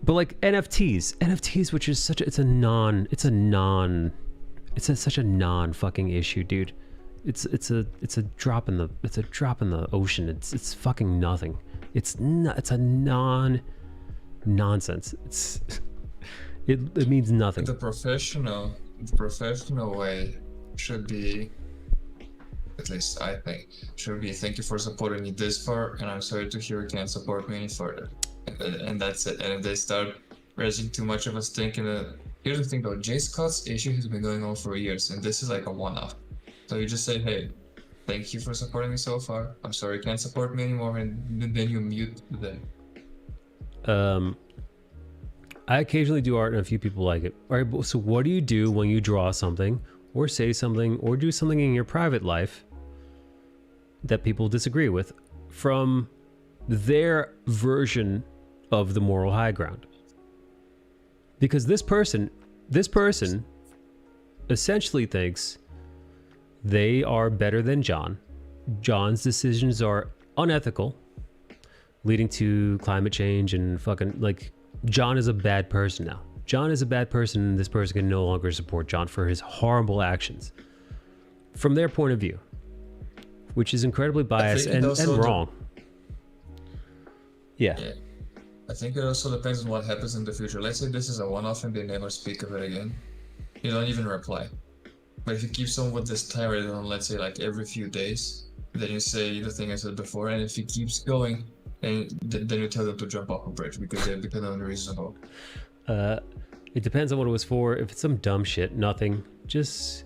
but like NFTs, which is such such a non fucking issue, dude. It's a drop in the ocean. It's fucking nothing. It's a nonsense. It means nothing. The professional way should be, at least I think, should be thank you for supporting me this far, and I'm sorry to hear you can't support me any further. And that's it. And if they start raising too much of a stink here's the thing though, J. Scott's issue has been going on for years, and this is like a one-off. So you just say, hey, thank you for supporting me so far. I'm sorry you can't support me anymore, and then you mute them. I occasionally do art and a few people like it. All right, so what do you do when you draw something or say something or do something in your private life that people disagree with from their version of the moral high ground? Because this person essentially thinks they are better than John. John's decisions are unethical, leading to climate change and fucking like John is a bad person now. John is a bad person, and this person can no longer support John for his horrible actions from their point of view, which is incredibly biased and wrong. Yeah. I think it also depends on what happens in the future. Let's say this is a one-off and they never speak of it again. You don't even reply. But if you keep someone with this tirade on, let's say, like every few days, then you say the thing I said before, and if he keeps going, and then you tell them to jump off a bridge because they become unreasonable. It depends on what it was for. If it's some dumb shit, nothing. Just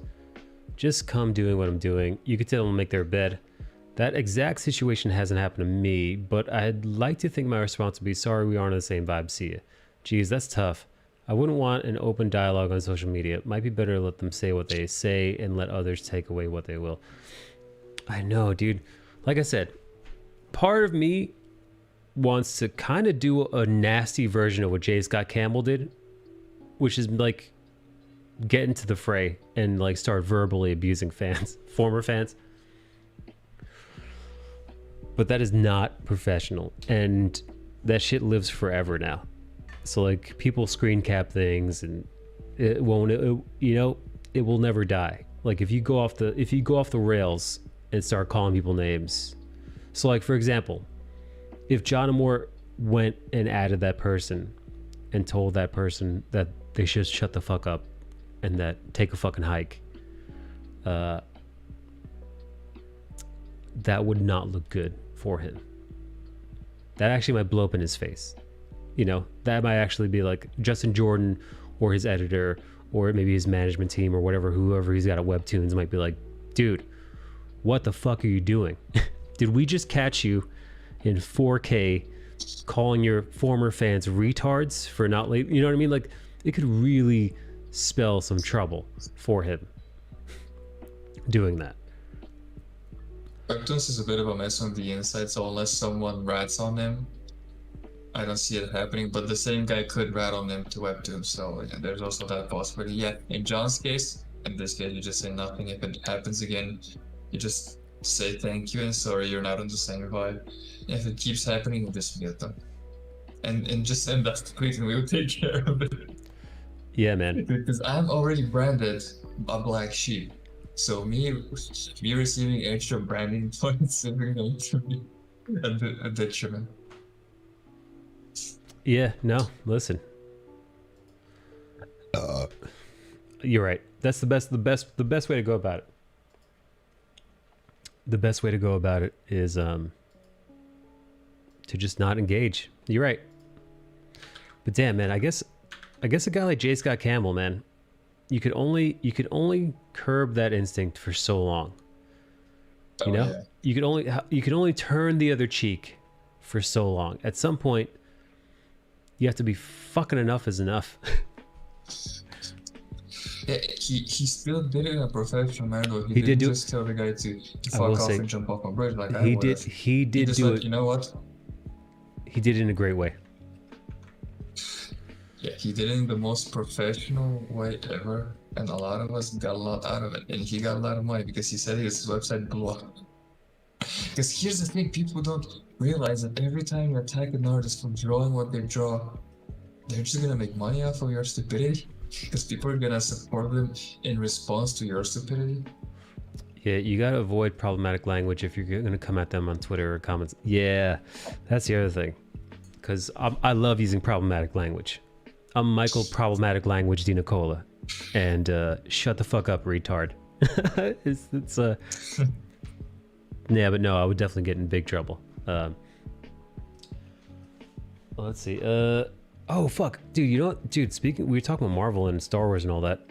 come doing what I'm doing. You could tell them to make their bed. That exact situation hasn't happened to me, but I'd like to think my response would be, sorry, we aren't on the same vibe. See ya. Geez, that's tough. I wouldn't want an open dialogue on social media. It might be better to let them say what they say and let others take away what they will. I know, dude. Like I said, part of me wants to kind of do a nasty version of what J. Scott Campbell did, which is like get into the fray and like start verbally abusing fans, former fans. But that is not professional, and that shit lives forever now. So like people screen cap things, and it will never die. Like if you go off the rails and start calling people names. So like for example, if John Moore went and added that person and told that person that they should shut the fuck up and that take a fucking hike, that would not look good for him. That actually might blow up in his face. You know, that might actually be like Justin Jordan or his editor or maybe his management team or whoever he's got at Webtoons might be like, dude, what the fuck are you doing? Did we just catch you in 4K calling your former fans retards for not late? You know what I mean? Like it could really spell some trouble for him doing that. Webtoons is a bit of a mess on the inside, so unless someone rats on them, I don't see it happening. But the same guy could rat on them to Webtoons, so yeah, there's also that possibility. Yeah, in John's case, in this case, you just say nothing. If it happens again, you just say thank you and sorry, you're not on the same vibe. If it keeps happening, you just mute them. And just send us the tweet and we'll take care of it. Yeah, man. Because I'm already branded a black sheep. So me receiving extra branding points is going to be a detriment. Yeah, no, listen. You're right. That's the best way to go about it. The best way to go about it is to just not engage. You're right. But damn, man, I guess a guy like J. Scott Campbell, man, you could only curb that instinct for so long. You know? Yeah. You could only turn the other cheek for so long. At some point, you have to be fucking enough is enough. Yeah, he still did it in a professional manner. He did just tell the guy to fuck off and jump off a bridge like he did. He did do it. You know what? He did it in a great way. Yeah, he did it in the most professional way ever, and a lot of us got a lot out of it. And he got a lot of money because he said his website blew up. Because here's the thing, people don't realize that every time you attack an artist for drawing what they draw, they're just gonna make money off of your stupidity. Because people are gonna support them in response to your stupidity. Yeah, you gotta avoid problematic language if you're gonna come at them on Twitter or comments. Yeah, that's the other thing. Because I love using problematic language. I'm Michael Problematic Language Di Nicola. And shut the fuck up, retard. it's yeah, but no, I would definitely get in big trouble. Well, let's see. Oh fuck, dude! You know what, dude? Speaking, we were talking about Marvel and Star Wars and all that.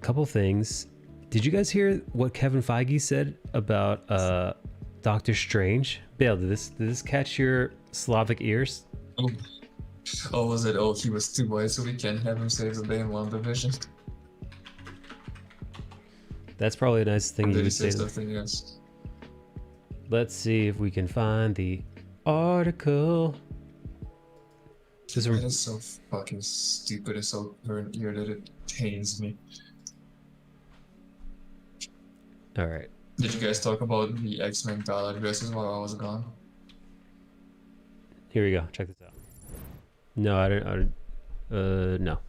Couple things. Did you guys hear what Kevin Feige said about Doctor Strange? Bale, did this catch your Slavic ears? Oh, was it? Oh, he was too white, so we can't have him save the day in WandaVision. That's probably a nice thing you would say. Something, yes. Let's see if we can find the article. That is so fucking stupid and so current year that it pains me. All right. Did you guys talk about the X-Men gala dresses while I was gone? Here we go. Check this out. No, I don't. No.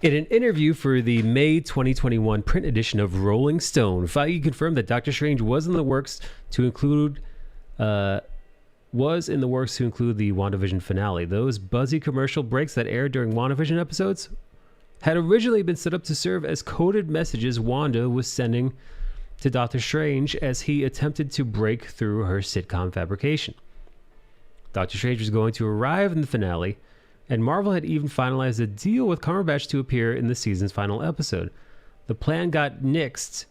In an interview for the May 2021 print edition of Rolling Stone, Feige confirmed that Doctor Strange was in the works to include the WandaVision finale. Those buzzy commercial breaks that aired during WandaVision episodes had originally been set up to serve as coded messages Wanda was sending to Doctor Strange as he attempted to break through her sitcom fabrication. Doctor Strange was going to arrive in the finale, and Marvel had even finalized a deal with Cumberbatch to appear in the season's final episode. The plan got nixed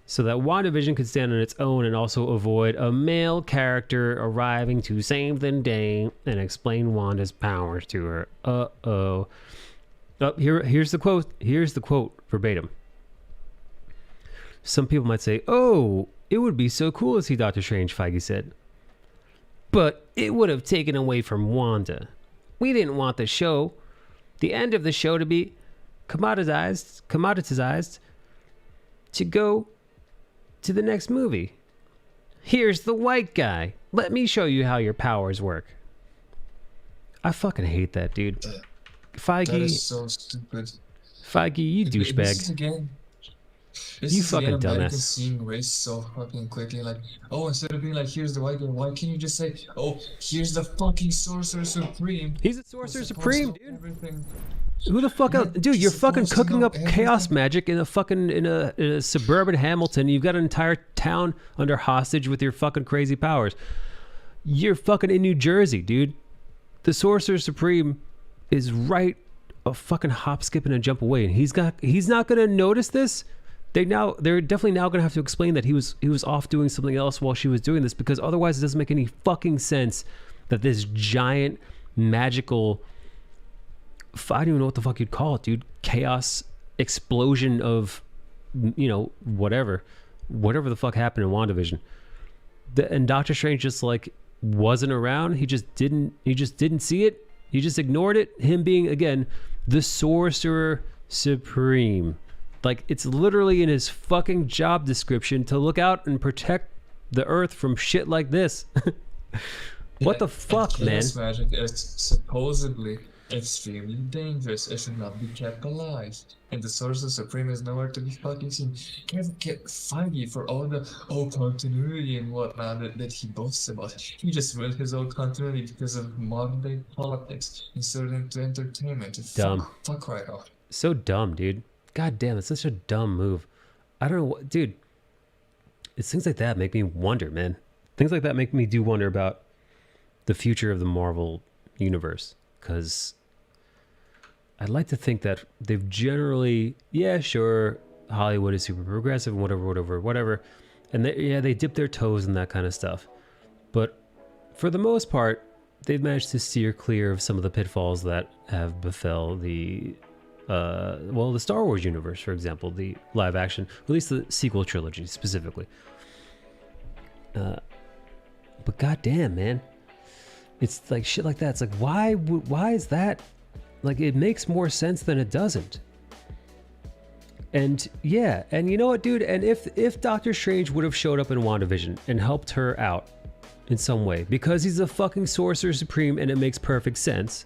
so that WandaVision could stand on its own and also avoid a male character arriving to save the day and explain Wanda's powers to her. Uh-oh. Here's the quote. Here's the quote verbatim. Some people might say, "Oh, it would be so cool to see Doctor Strange," Feige said. "But it would have taken away from Wanda. We didn't want the end of the show to be commoditized to go to the next movie. Here's the white guy. Let me show you how your powers work." I fucking hate that, dude. Feige. That is so stupid. Feige, you douchebag. You fucking American dumbass. Seeing race so fucking quickly, like, oh, instead of being like, here's the white guy, why can't you just say, oh, here's the fucking Sorcerer Supreme? He's a Sorcerer Supreme, dude. Everything. Who the fuck else? Dude, you're fucking cooking up chaos magic in a suburban Hamilton. You've got an entire town under hostage with your fucking crazy powers. You're fucking in New Jersey, dude. The Sorcerer Supreme is right a fucking hop, skip, and a jump away, and he's not gonna notice this. They're definitely now gonna have to explain that he was off doing something else while she was doing this, because otherwise it doesn't make any fucking sense that this giant magical, I don't even know what the fuck you'd call it, dude, chaos explosion of, you know, whatever the fuck happened in WandaVision. And Doctor Strange just like wasn't around. He just didn't see it. He just ignored it. Him being, again, the Sorcerer Supreme. Like, it's literally in his fucking job description to look out and protect the Earth from shit like this. What the fuck, man? Chaos magic is supposedly extremely dangerous. It should not be kept alive. And the Sorcerer Supreme is nowhere to be fucking seen. Can't get Feige for all the continuity and whatnot that he boasts about. He just ruined his own continuity because of modern day politics instead of into entertainment. Dumb. Fuck right off. So dumb, dude. God damn, it's such a dumb move. I don't know what, dude. It's things like that make me wonder, man. Things like that make me do wonder about the future of the Marvel universe. Because I'd like to think that they've generally, yeah, sure, Hollywood is super progressive and whatever. And they dip their toes in that kind of stuff. But for the most part, they've managed to steer clear of some of the pitfalls that have befell the Star Wars universe, for example, the live action, at least the sequel trilogy specifically. But goddamn, man. It's like shit like that. It's like, why is that? Like, it makes more sense than it doesn't. And yeah, and you know what, dude? And if Doctor Strange would have showed up in WandaVision and helped her out in some way, because he's a fucking Sorcerer Supreme and it makes perfect sense,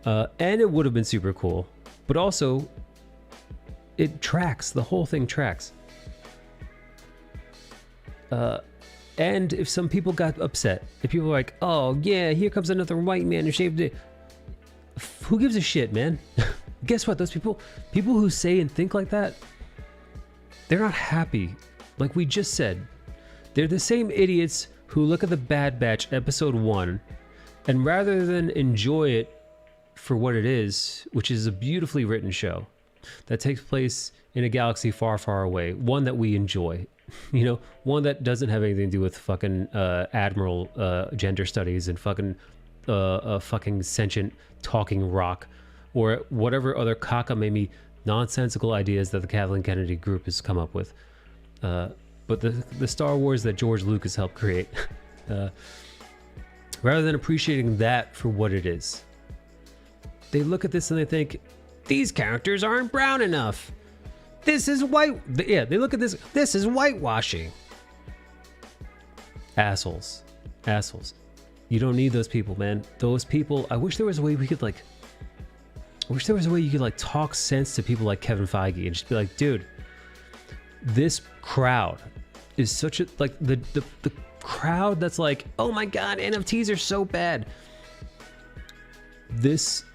and it would have been super cool, but also it tracks. The whole thing tracks. And if some people got upset, if people were like, oh yeah, here comes another white man who shaved it, who gives a shit, man? Guess what? Those people who say and think like that, they're not happy. Like we just said, they're the same idiots who look at the Bad Batch episode 1 and rather than enjoy it for what it is, which is a beautifully written show that takes place in a galaxy far, far away, one that we enjoy, you know, one that doesn't have anything to do with fucking admiral gender studies and fucking sentient talking rock or whatever other cockamamie nonsensical ideas that the Kathleen Kennedy group has come up with. But the Star Wars that George Lucas helped create, rather than appreciating that for what it is, they look at this and they think, these characters aren't brown enough. This is white. Yeah, they look at this. This is whitewashing. Assholes. Assholes. You don't need those people, man. Those people, I wish there was a way we could like, I wish there was a way you could like talk sense to people like Kevin Feige and just be like, dude, this crowd is such a, like the crowd that's like, oh my God, NFTs are so bad. This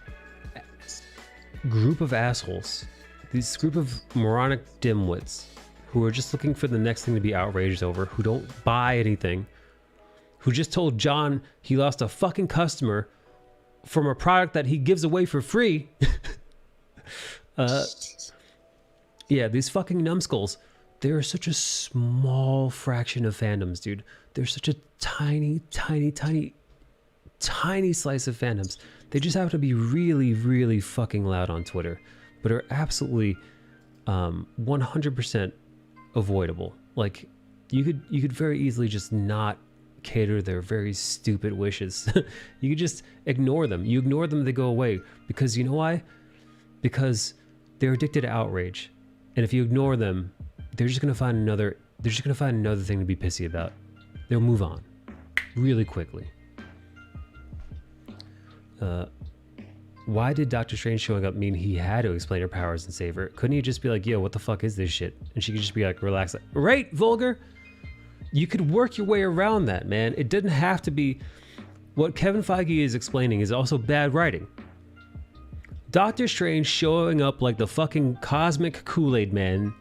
group of assholes, this group of moronic dimwits who are just looking for the next thing to be outraged over, who don't buy anything, who just told John he lost a fucking customer from a product that he gives away for free. Yeah, these fucking numbskulls, they're such a small fraction of fandoms, dude. They're such a tiny, tiny, tiny, tiny slice of fandoms. They just happen to be really, really fucking loud on Twitter, but are absolutely 100% avoidable. Like, you could very easily just not cater their very stupid wishes. You could just ignore them. You ignore them, they go away. Because you know why? Because they're addicted to outrage. And if you ignore them, they're just gonna find another thing to be pissy about. They'll move on really quickly. Why did Doctor Strange showing up mean he had to explain her powers and save her? Couldn't he just be like, yo, what the fuck is this shit? And she could just be like, relax. Like, right, Vulgar? You could work your way around that, man. It didn't have to be... What Kevin Feige is explaining is also bad writing. Doctor Strange showing up like the fucking cosmic Kool-Aid man,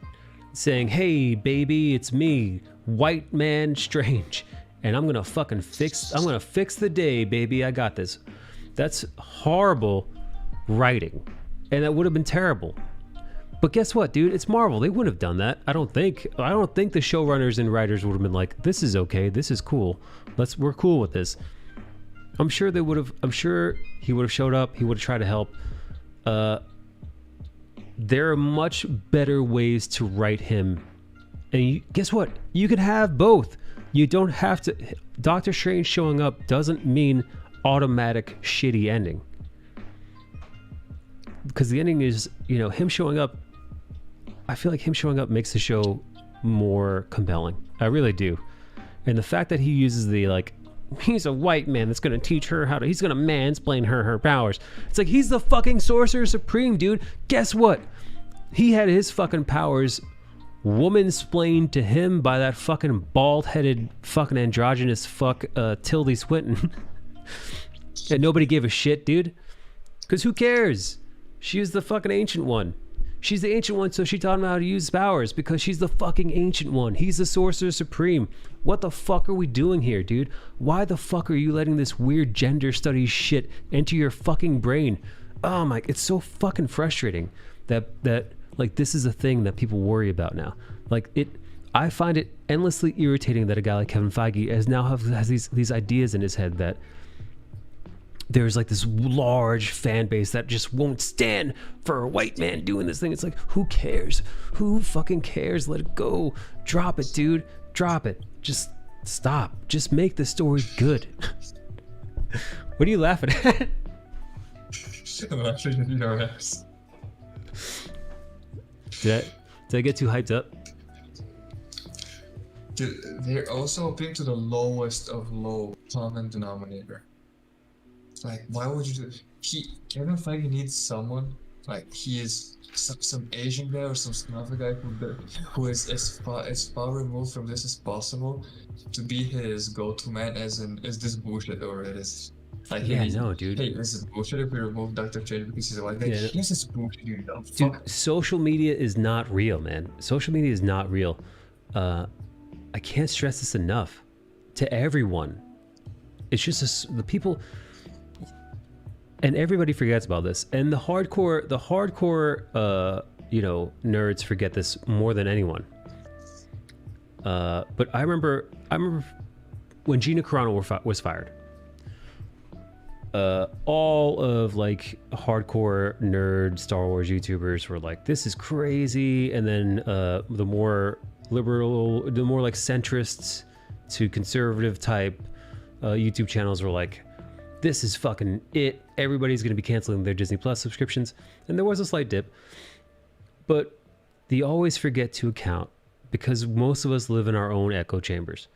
saying, hey, baby, it's me, White Man Strange, and I'm gonna fix the day, baby, I got this. That's horrible writing, and that would have been terrible. But guess what, dude? It's Marvel. They wouldn't have done that. I don't think the showrunners and writers would have been like, this is okay, this is cool. We're cool with this. I'm sure they would have. I'm sure he would have showed up. He would have tried to help. There are much better ways to write him. And guess what? You can have both. You don't have to. Doctor Strange showing up doesn't mean automatic shitty ending. Because the ending is, you know, him showing up. I feel like him showing up makes the show more compelling. I really do. And the fact that he uses the, like, he's a white man that's gonna teach her he's gonna mansplain her powers. It's like, he's the fucking Sorcerer Supreme, dude. Guess what? He had his fucking powers woman-splained to him by that fucking bald-headed fucking androgynous fuck Tilda Swinton. And nobody gave a shit, dude. Because who cares? She was the fucking Ancient One. She's the Ancient One, so she taught him how to use powers because she's the fucking Ancient One. He's the Sorcerer Supreme. What the fuck are we doing here, dude? Why the fuck are you letting this weird gender studies shit enter your fucking brain? Oh my, it's so fucking frustrating that like this is a thing that people worry about now. Like I find it endlessly irritating that a guy like Kevin Feige has these ideas in his head that there's like this large fan base that just won't stand for a white man doing this thing. It's like, who cares? Who fucking cares? Let it go. Drop it, dude. Drop it. Just stop. Just make the story good. What are you laughing at? I'm laughing at your ass. Did I get too hyped up? Dude, they're also appealing to the lowest of low common denominator. Like, why would you do? Kevin Feige needs someone. Like, he is some Asian guy or some snuffy guy who is as far removed from this as possible to be his go-to man. As this bullshit or it is. Like, Yeah, hey, no, dude. Hey, this is bullshit if we remove Doctor Strange because he's a white guy. Yeah. This is bullshit, you dumb Dude, fuck. social media is not real, man. Social media is not real. I can't stress this enough to everyone. It's just the people, and everybody forgets about this. And the hardcore, nerds forget this more than anyone. But I remember when Gina Carano was fired. All of like hardcore nerd Star Wars YouTubers were like, this is crazy. And then the more liberal, the more like centrists to conservative type YouTube channels were like, this is fucking it. Everybody's going to be canceling their Disney Plus subscriptions. And there was a slight dip. But they always forget to account, because most of us live in our own echo chambers,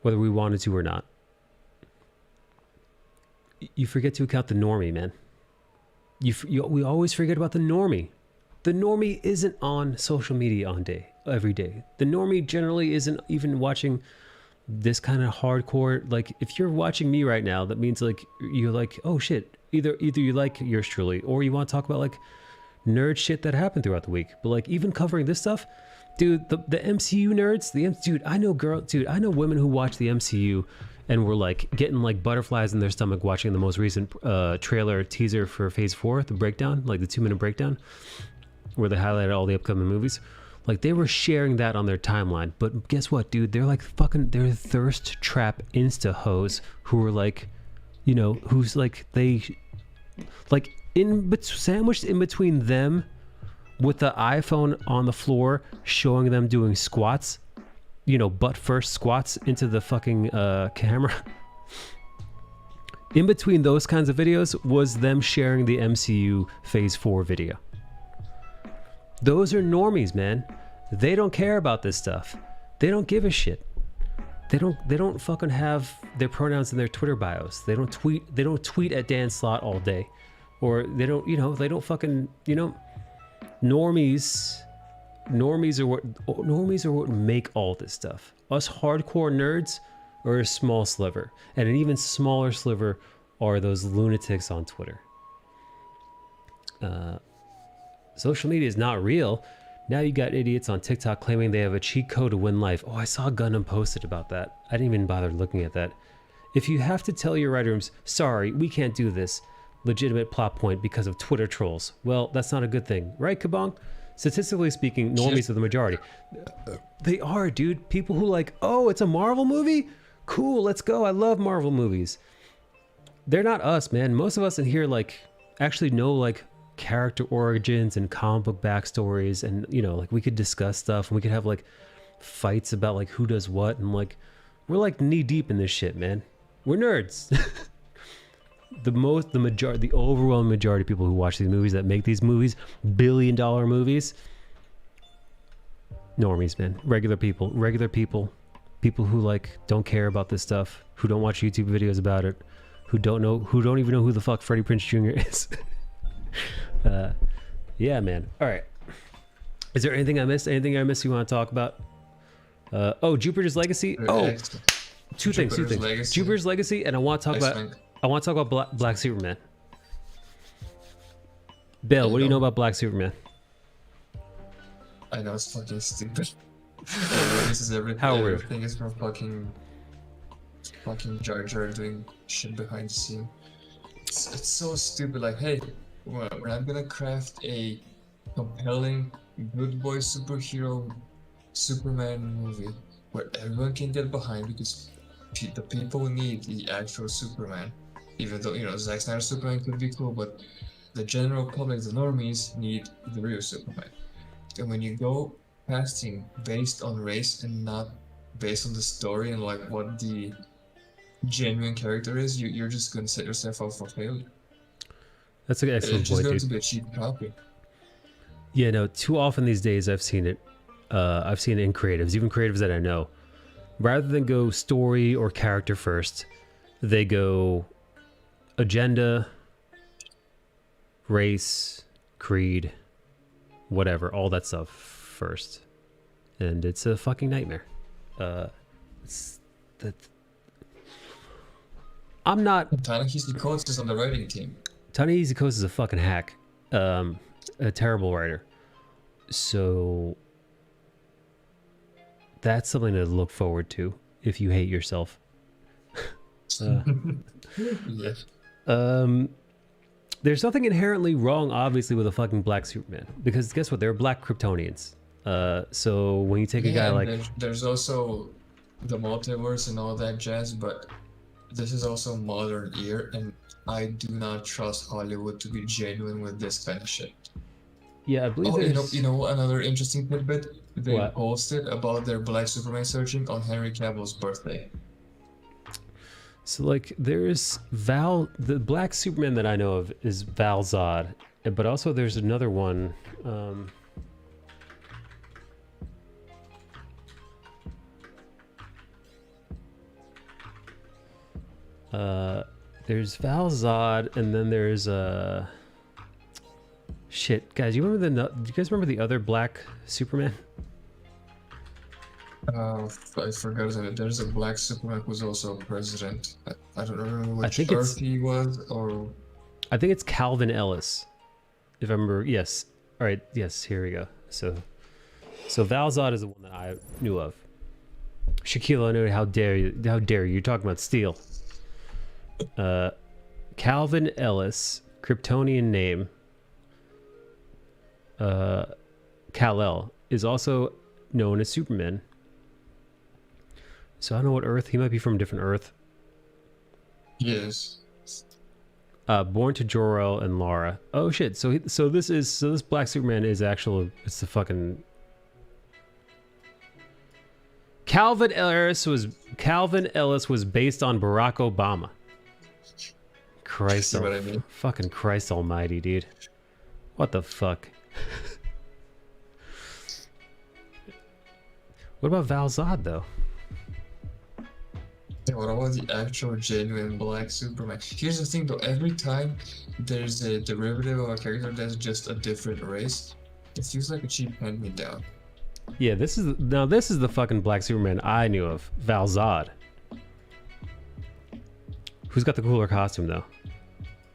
whether we wanted to or not. You forget to account the normie, man. We always forget about the normie. The normie isn't on social media every day. The normie generally isn't even watching this kind of hardcore. Like, if you're watching me right now, that means like you're like, oh shit. Either you like yours truly, or you want to talk about like nerd shit that happened throughout the week. But like, even covering this stuff, dude, the MCU nerds, dude, I know women who watch the MCU and were like getting like butterflies in their stomach watching the most recent trailer teaser for Phase 4, the breakdown, like the 2-minute breakdown, where they highlighted all the upcoming movies. Like, they were sharing that on their timeline. But guess what, dude? They're like they're thirst trap insta hoes who are like, who's like, they like sandwiched in between them with the iPhone on the floor showing them doing squats, butt first squats into the fucking camera. In between those kinds of videos was them sharing the MCU Phase 4 video. Those are normies, man. They don't care about this stuff. They don't give a shit. They don't fucking have their pronouns in their Twitter bios. They don't tweet at Dan Slott all day. Or they don't fucking, normies are what make all this stuff. Us hardcore nerds are a small sliver, and an even smaller sliver are those lunatics on Twitter. Social media is not real. Now you got idiots on TikTok claiming they have a cheat code to win life. Oh, I saw Gundam posted about that. I didn't even bother looking at that. If you have to tell your writer rooms, sorry, we can't do this, legitimate plot point because of Twitter trolls, well, that's not a good thing, right, Kabong? Statistically speaking, normies are the majority. They are, dude. People who like, oh, it's a Marvel movie? Cool, let's go. I love Marvel movies. They're not us, man. Most of us in here like actually know like character origins and comic book backstories, and like we could discuss stuff and we could have like fights about like who does what, and like we're like knee deep in this shit, man. We're nerds. The overwhelming majority of people who watch these movies, that make these movies, billion-dollar movies, normies, man. Regular people who like don't care about this stuff, who don't watch YouTube videos about it, who don't even know who the fuck Freddie Prinze Jr. is. Yeah, man. All right. Is there anything I missed? Anything I missed you want to talk about? Jupiter's Legacy. Two things. Jupiter's Legacy, and I want to talk about Black Superman. Bill, what do you know about Black Superman? I know it's fucking stupid. This is everything. How rude. Everything is from fucking Jar Jar doing shit behind the scene. It's so stupid. Like, hey, well, I'm gonna craft a compelling good boy superhero Superman movie where everyone can get behind, because the people need the actual Superman. Even though, Zack Snyder's Superman could be cool, but the general public, the normies, need the real Superman. And when you go casting based on race and not based on the story and like what the genuine character is, you're just gonna set yourself up for failure. That's an excellent It's just point, going dude. to be a cheap copy. Yeah, no, too often these days I've seen it. I've seen it in creatives, even creatives that I know. Rather than go story or character first, they go agenda, race, creed, whatever, all that stuff first. And it's a fucking nightmare. I'm not... Ta-Nehisi Coates is on the writing team. Ta-Nehisi Coates is a fucking hack. A terrible writer. So that's something to look forward to if you hate yourself. Yeah. There's nothing inherently wrong, obviously, with a fucking black Superman, because guess what? They're black Kryptonians. So when you take a guy like there's also the multiverse and all that jazz, but this is also modern year, and I do not trust Hollywood to be genuine with this kind of shit. yeah, I believe Oh, there's... you know another interesting tidbit? They What? posted about their black Superman searching on Henry Cavill's birthday. So like there's the black Superman that I know of is Val Zod, but also there's another one. There's Val Zod, and then there's shit, guys. Do you guys remember the other black Superman? I forgot his name. There's a black Superman who's also president. I don't remember which think Earth he was, or I think it's Calvin Ellis, if I remember. Yes. All right. Yes. Here we go. So Val Zod is the one that I knew of. Shaquille O'Neal, how dare you? How dare you? You're talking about steel. Calvin Ellis, Kryptonian name. Kal-El is also known as Superman. So I don't know what Earth. He might be from a different Earth. yes. Born to Jor-El and Lara. Oh shit! So this Black Superman is actual. It's the fucking. Calvin Ellis was based on Barack Obama. Christ, See what I mean? fucking Christ Almighty, dude! What the fuck? What about Val Zod though? Yeah, what about the actual genuine black Superman? Here's the thing though, every time there's a derivative of a character that's just a different race, it feels like a cheap hand-me-down. Yeah, this is the fucking Black Superman I knew of, Val Zod. Who's got the cooler costume though?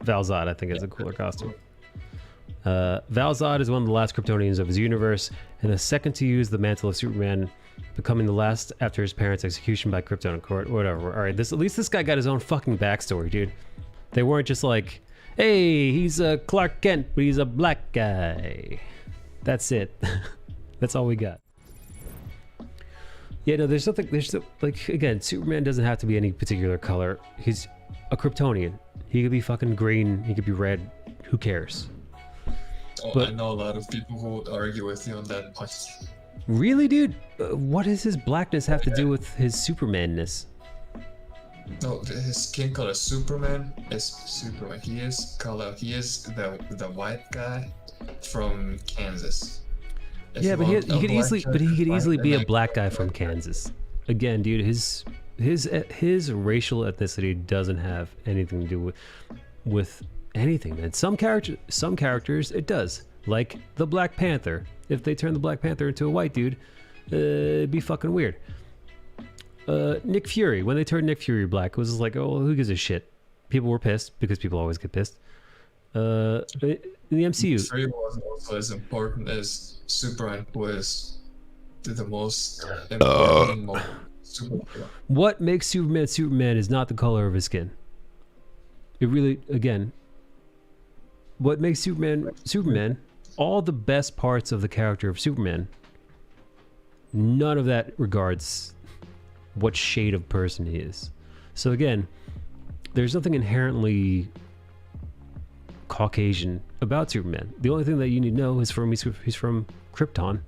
Val Zod, I think, has a cooler costume. Val Zod is one of the last Kryptonians of his universe, and the second to use the mantle of Superman, becoming the last after his parents' execution by Krypton court. Whatever. All right, at least this guy got his own fucking backstory, dude. They weren't just like, hey, he's a Clark Kent, but he's a black guy. That's it. That's all we got. Yeah, no, there's nothing. Like, again, Superman doesn't have to be any particular color. He's a Kryptonian. He could be fucking green. He could be red. Who cares? Oh, But- I know a lot of people who would argue with you on that point. Really, dude? What does his blackness have to do with his Supermanness? No, his skin color Superman is Superman. He is the white guy from Kansas. If Yeah, you but want a he could black easily be a black black guy from Kansas. Again, dude, his racial ethnicity doesn't have anything to do with anything. And some characters it does. Like the Black Panther. If they turn the Black Panther into a white dude, it'd be fucking weird. Nick Fury, when they turned Nick Fury black, it was just like, oh, who gives a shit? People were pissed because people always get pissed. In the MCU, Fury was also as important as Superman was the most important superhero. what makes Superman is not the color of his skin. It really, again, what makes Superman, all the best parts of the character of Superman, none of that regards what shade of person he is. So again, there's nothing inherently Caucasian about Superman. The only thing that you need to know is he's from Krypton,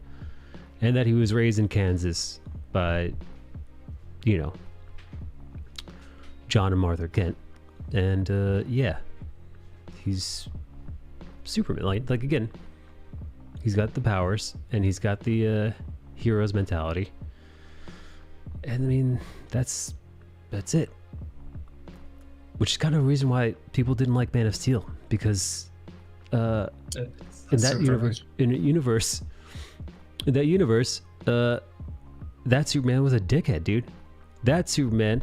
and that he was raised in Kansas by, John and Martha Kent, and yeah, he's Superman. Like again, he's got the powers and he's got the hero's mentality, and I mean that's it. Which is kind of a reason why people didn't like Man of Steel, because in that universe, that Superman was a dickhead, dude. That Superman,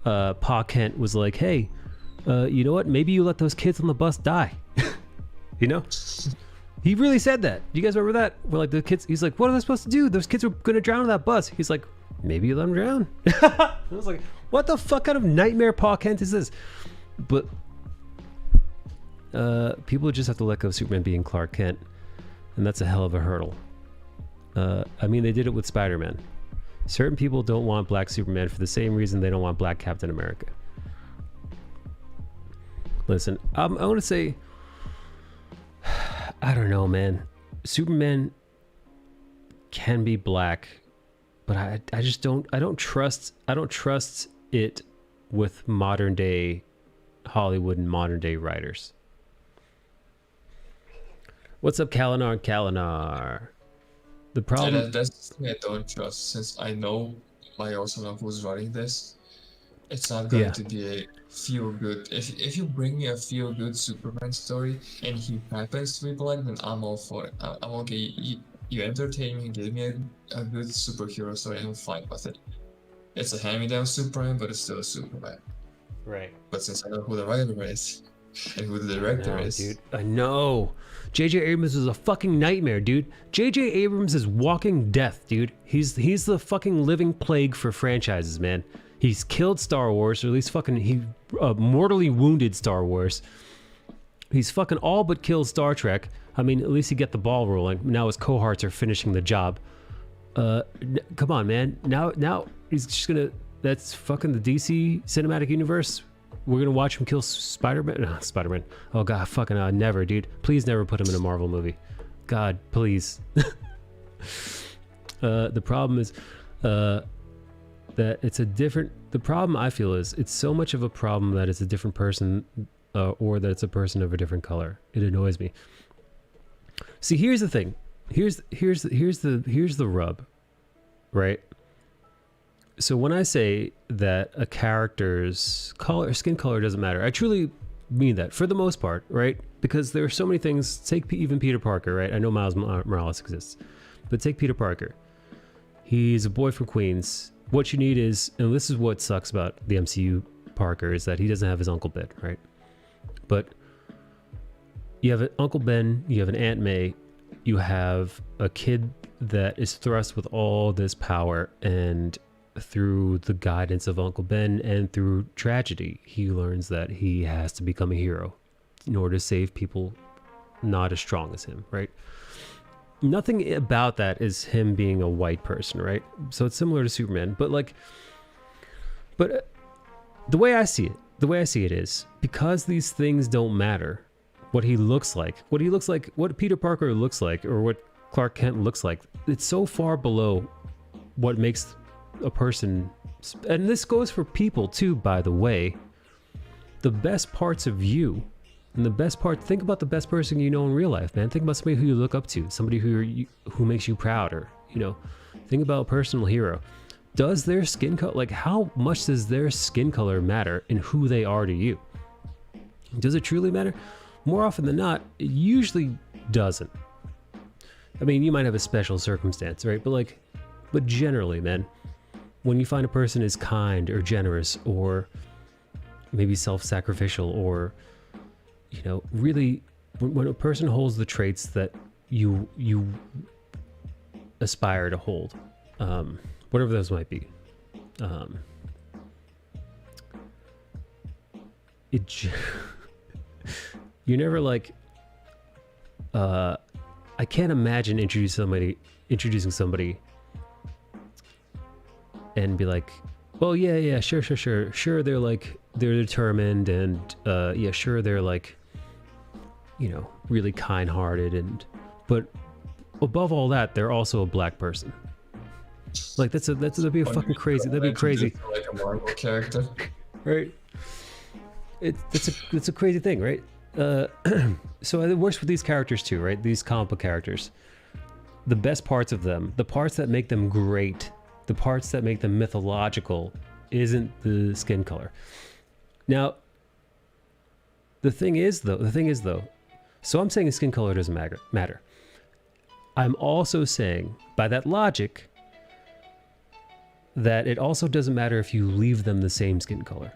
Pa Kent was like, hey, you know what? Maybe you let those kids on the bus die. You know? He really said that. You guys remember that? Where like the kids, he's like, what are they supposed to do? Those kids were gonna drown on that bus. He's like, maybe you let them drown. I was like, what the fuck kind of nightmare Pa Kent is this? But people just have to let go of Superman being Clark Kent, and that's a hell of a hurdle. I mean, they did it with Spider-Man. Certain people don't want black Superman for the same reason they don't want black Captain America. Listen, I want to say, I don't know, man. Superman can be black, but I just don't trust it with modern day Hollywood and modern day writers. What's up, Kalinar? The problem, that's the thing I don't trust, since I also know who's writing this. It's not going to be a feel good. If you bring me a feel good Superman story and he happens to be black, then I'm all for it. I'm okay. You entertain me, give me a good superhero story, and I'm fine with it. It's a hand-me-down Superman, but it's still a Superman. right? But since I know who the writer is and who the director is, dude, I know. J.J. Abrams is a fucking nightmare, dude. J.J. Abrams is walking death, dude. He's the fucking living plague for franchises, man. He's killed Star Wars, or at least fucking he mortally wounded Star Wars. He's fucking all but killed Star Trek. I mean, at least he get the ball rolling. Now his cohorts are finishing the job. Come on, man. Now he's just gonna. That's fucking the DC cinematic universe. We're gonna watch him kill Spider-Man. No, Spider-Man. Oh god, fucking never, dude. Please never put him in a Marvel movie. God, please. The problem is that it's a different. The problem I feel is it's so much of a problem that it's a different person, or that it's a person of a different color. It annoys me. See, here's the thing. Here's the rub, right? So when I say that a character's skin color doesn't matter, I truly mean that for the most part, right? Because there are so many things. Take even Peter Parker, right? I know Miles Morales exists, but take Peter Parker. He's a boy from Queens. What you need is, and this is what sucks about the MCU Parker, is that he doesn't have his Uncle Ben, right? But you have an Uncle Ben, you have an Aunt May, you have a kid that is thrust with all this power, and through the guidance of Uncle Ben and through tragedy, he learns that he has to become a hero in order to save people not as strong as him, right? Nothing about that is him being a white person, right? So it's similar to Superman, but the way I see it is, because these things don't matter, what he looks like, what Peter Parker looks like, or what Clark Kent looks like, it's so far below what makes a person, and this goes for people too, by the way, the best parts of you, and the best part, think about the best person you know in real life, man. Think about somebody who you look up to, somebody who makes you proud, or, you know, think about a personal hero. Does their skin color, like how much does their skin color matter in who they are to you? Does it truly matter? More often than not, it usually doesn't. I mean, you might have a special circumstance, right? But generally, man, when you find a person is kind or generous or maybe self-sacrificial, or, you know, really, when a person holds the traits that you aspire to hold, whatever those might be, you're never like, I can't imagine introducing somebody and be like, well, yeah, sure, they're determined, and yeah, sure, they're like, you know, really kind-hearted, but above all that, they're also a black person. Like that'd be a fucking crazy. That'd be crazy. Like a Marvel character. right? It's a crazy thing, right? So it works with these characters too, right? These comic book characters. The best parts of them, the parts that make them great, the parts that make them mythological, isn't the skin color. Now, the thing is though, so I'm saying skin color doesn't matter. I'm also saying, by that logic, that it also doesn't matter if you leave them the same skin color.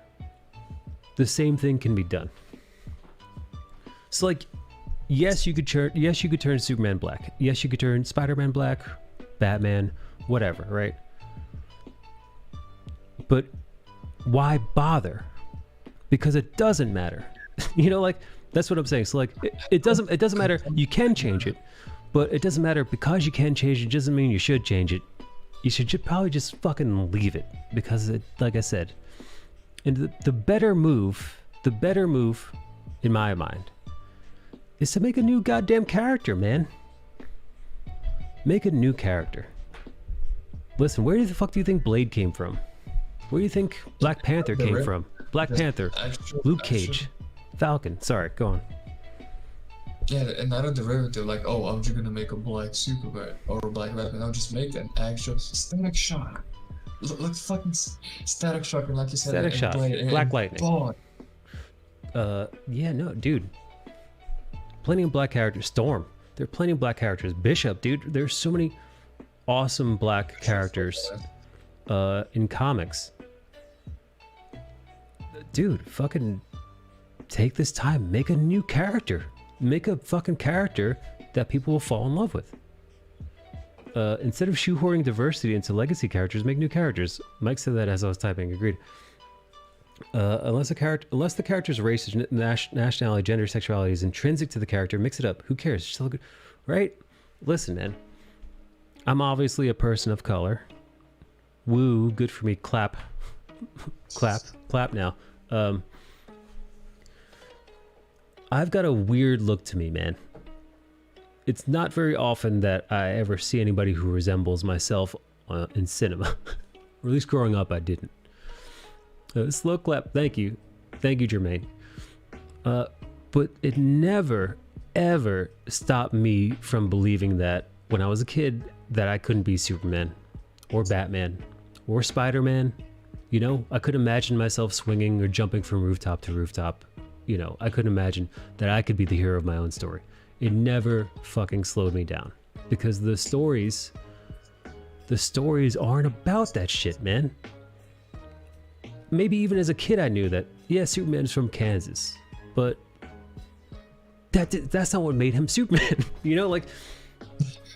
The same thing can be done. So like, yes, you could turn Superman black. Yes, you could turn Spider-Man black, Batman, whatever, right? But why bother? Because it doesn't matter. You know, like, that's what I'm saying. So like, it doesn't matter. You can change it, but it doesn't matter because you can change it. Doesn't mean you should change it. You should probably just fucking leave it, because it, like I said, and the better move in my mind is to make a new goddamn character, man. Make a new character. Listen, where the fuck do you think Blade came from? Where do you think Black Panther came from? Black Panther, Luke Cage, Falcon. Sorry, go on. Yeah, another derivative, like, oh, I'm just gonna make a black Superman or a black Batman. I'll just make an actual Static Shock. Look fucking Static Shock, and like you said, Static Shock, Black Lightning. Bond. Yeah, no, dude. Plenty of black characters. Storm. There are plenty of black characters. Bishop, dude. There's so many awesome black characters in comics. Dude, fucking take this time. Make a new character. Make a fucking character that people will fall in love with. Instead of shoehorning diversity into legacy characters, make new characters. Mike said that as I was typing. Agreed. Unless the character's race, nationality, gender, sexuality is intrinsic to the character, mix it up. Who cares? Just look good, right? Listen, man. I'm obviously a person of color. Woo, good for me. Clap, clap now. I've got a weird look to me, man. It's not very often that I ever see anybody who resembles myself in cinema. Or at least growing up, I didn't. Slow clap. Thank you, Jermaine. But it never, ever stopped me from believing that when I was a kid that I couldn't be Superman or Batman or Spider-Man. You know, I couldn't imagine myself swinging or jumping from rooftop to rooftop. You know, I couldn't imagine that I could be the hero of my own story. It never fucking slowed me down, because the stories aren't about that shit, man. Maybe even as a kid I knew that, yeah, Superman's from Kansas, but that's not what made him Superman. You know, like,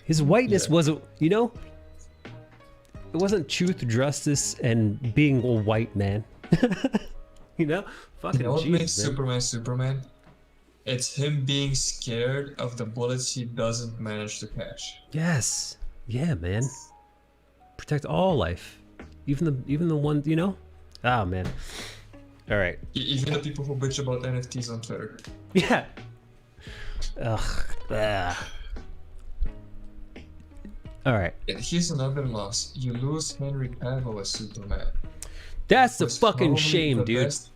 his whiteness wasn't, you know, it wasn't truth, justice, and being a white man. You know, fucking. You know what geez, makes man. Superman? It's him being scared of the bullets he doesn't manage to catch. Yes, yeah, man. Protect all life, even the one, you know. Oh man. All right. Even the people who bitch about NFTs on Twitter. Yeah. Ugh. All right. And here's another loss. You lose Henry Cavill as Superman. That's the Was fucking probably shame, the dude. best.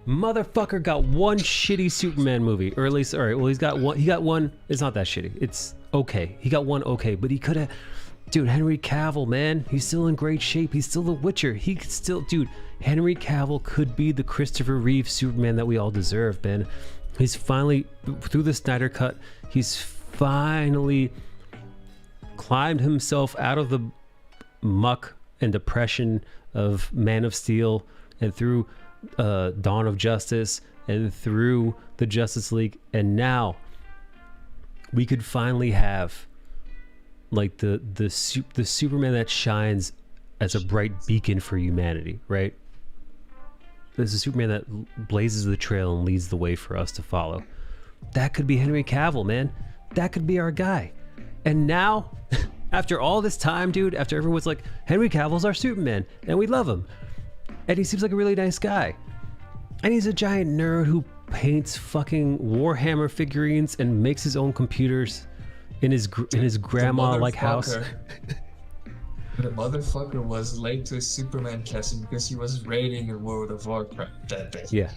Motherfucker got one shitty Superman movie, or at least, all right, well, he got one, it's not that shitty. It's okay. He got one okay, but he could have, dude, Henry Cavill, man, he's still in great shape. He's still the Witcher. He could still, dude, Henry Cavill could be the Christopher Reeve Superman that we all deserve, man. He's finally, through the Snyder Cut, he's finally climbed himself out of the muck and depression of Man of Steel, and through Dawn of Justice, and through the Justice League, and now we could finally have like the Superman that shines as a bright beacon for humanity, right? There's a Superman that blazes the trail and leads the way for us to follow. That could be Henry Cavill, man. That could be our guy. And now, after all this time, dude, after everyone's like, Henry Cavill's our Superman, and we love him, and he seems like a really nice guy, and he's a giant nerd who paints fucking Warhammer figurines and makes his own computers in his grandma like house. The motherfucker was late to his Superman casting because he was raiding in World of Warcraft that day. Yeah.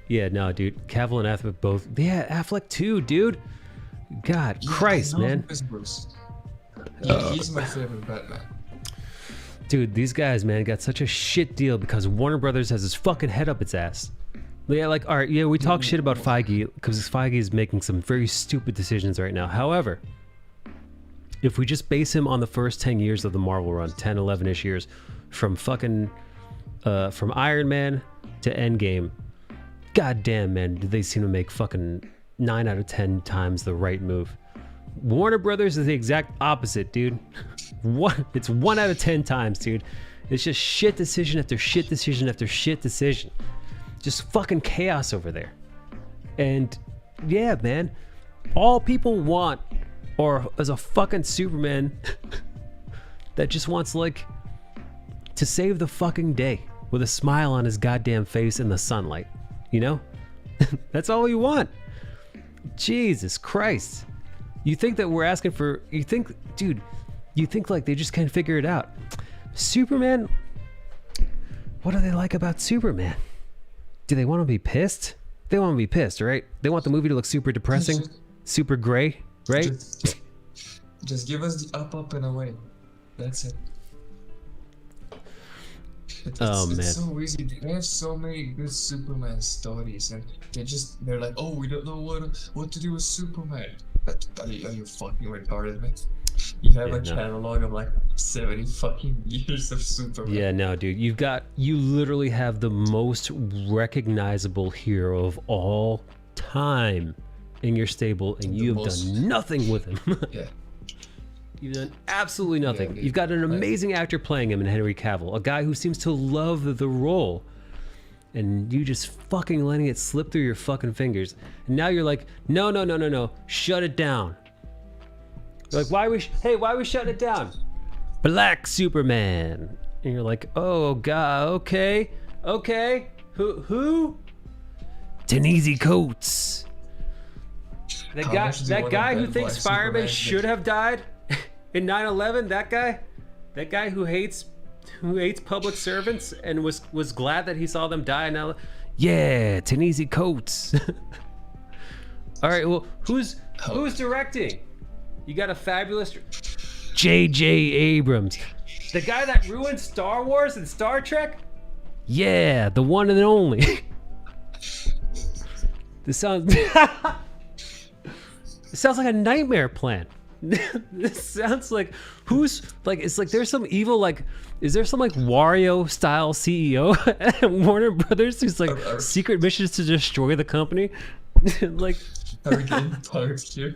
Yeah, no, dude. Cavill and Affleck both. Yeah, Affleck too, dude. God, Yeah, Christ, I love man. Chris Bruce. Yeah, he's my favorite Batman. Dude, these guys, man, got such a shit deal because Warner Brothers has his fucking head up its ass. Yeah, like, all right, yeah, we talk shit about Feige because Feige is making some very stupid decisions right now. However, if we just base him on the first 10 years of the Marvel run, 10, 11-ish years, from fucking, from Iron Man to Endgame, goddamn, man, did they seem to make fucking 9 out of 10 times the right move. Warner Brothers is the exact opposite, dude. It's 1 out of 10 times, dude. It's just shit decision after shit decision after shit decision. Just fucking chaos over there. And yeah, man, all people want or is a fucking Superman that just wants, like, to save the fucking day with a smile on his goddamn face in the sunlight, you know? That's all we want. Jesus Christ. You think that we're asking for, you think, dude, you think like they just can't figure it out. Superman, what do they like about Superman? Do they want to be pissed? They want to be pissed, right? They want the movie to look super depressing, super gray, right? Just give us the up and away. That's it. It's Man. so easy. They have so many good Superman stories, and they're like, oh, we don't know what to do with Superman. Are you fucking retarded, man? You have a catalog of like 70 fucking years of Superman. Yeah, no, dude. You literally have the most recognizable hero of all time in your stable, and you have done nothing with him. Yeah. You've done absolutely nothing. Yeah, You've got an amazing actor playing him in Henry Cavill, a guy who seems to love the role, and you just fucking letting it slip through your fucking fingers. And now you're like, no, shut it down. You're like, why we shutting it down? Black Superman. And you're like, oh god, okay. Who? Ta-Nehisi Coates. That guy who thinks firemen should have died in 9/11. That guy who hates public servants and was glad that he saw them die. Now, yeah, Ta-Nehisi Coates. All right, well, who's directing? You got a fabulous J.J. Abrams, the guy that ruined Star Wars and Star Trek. Yeah, the one and only. This sounds like a nightmare plan. This sounds like it's like there's some evil, like, is there some like Wario style CEO at Warner Brothers who's like secret missions to destroy the company? Like, are we getting parked here?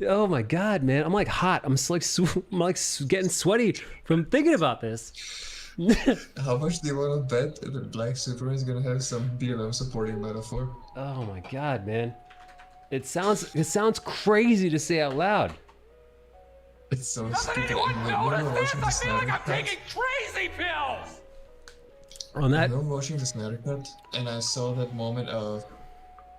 Oh my god, man, I'm like hot. I'm like getting sweaty from thinking about this. How much do you want to bet that Black Superman is gonna have some BLM supporting metaphor? Oh my god, man. It sounds crazy to say out loud. It's so stupid. crazy pills! On that, I'm watching the Snyder Cut, and I saw that moment of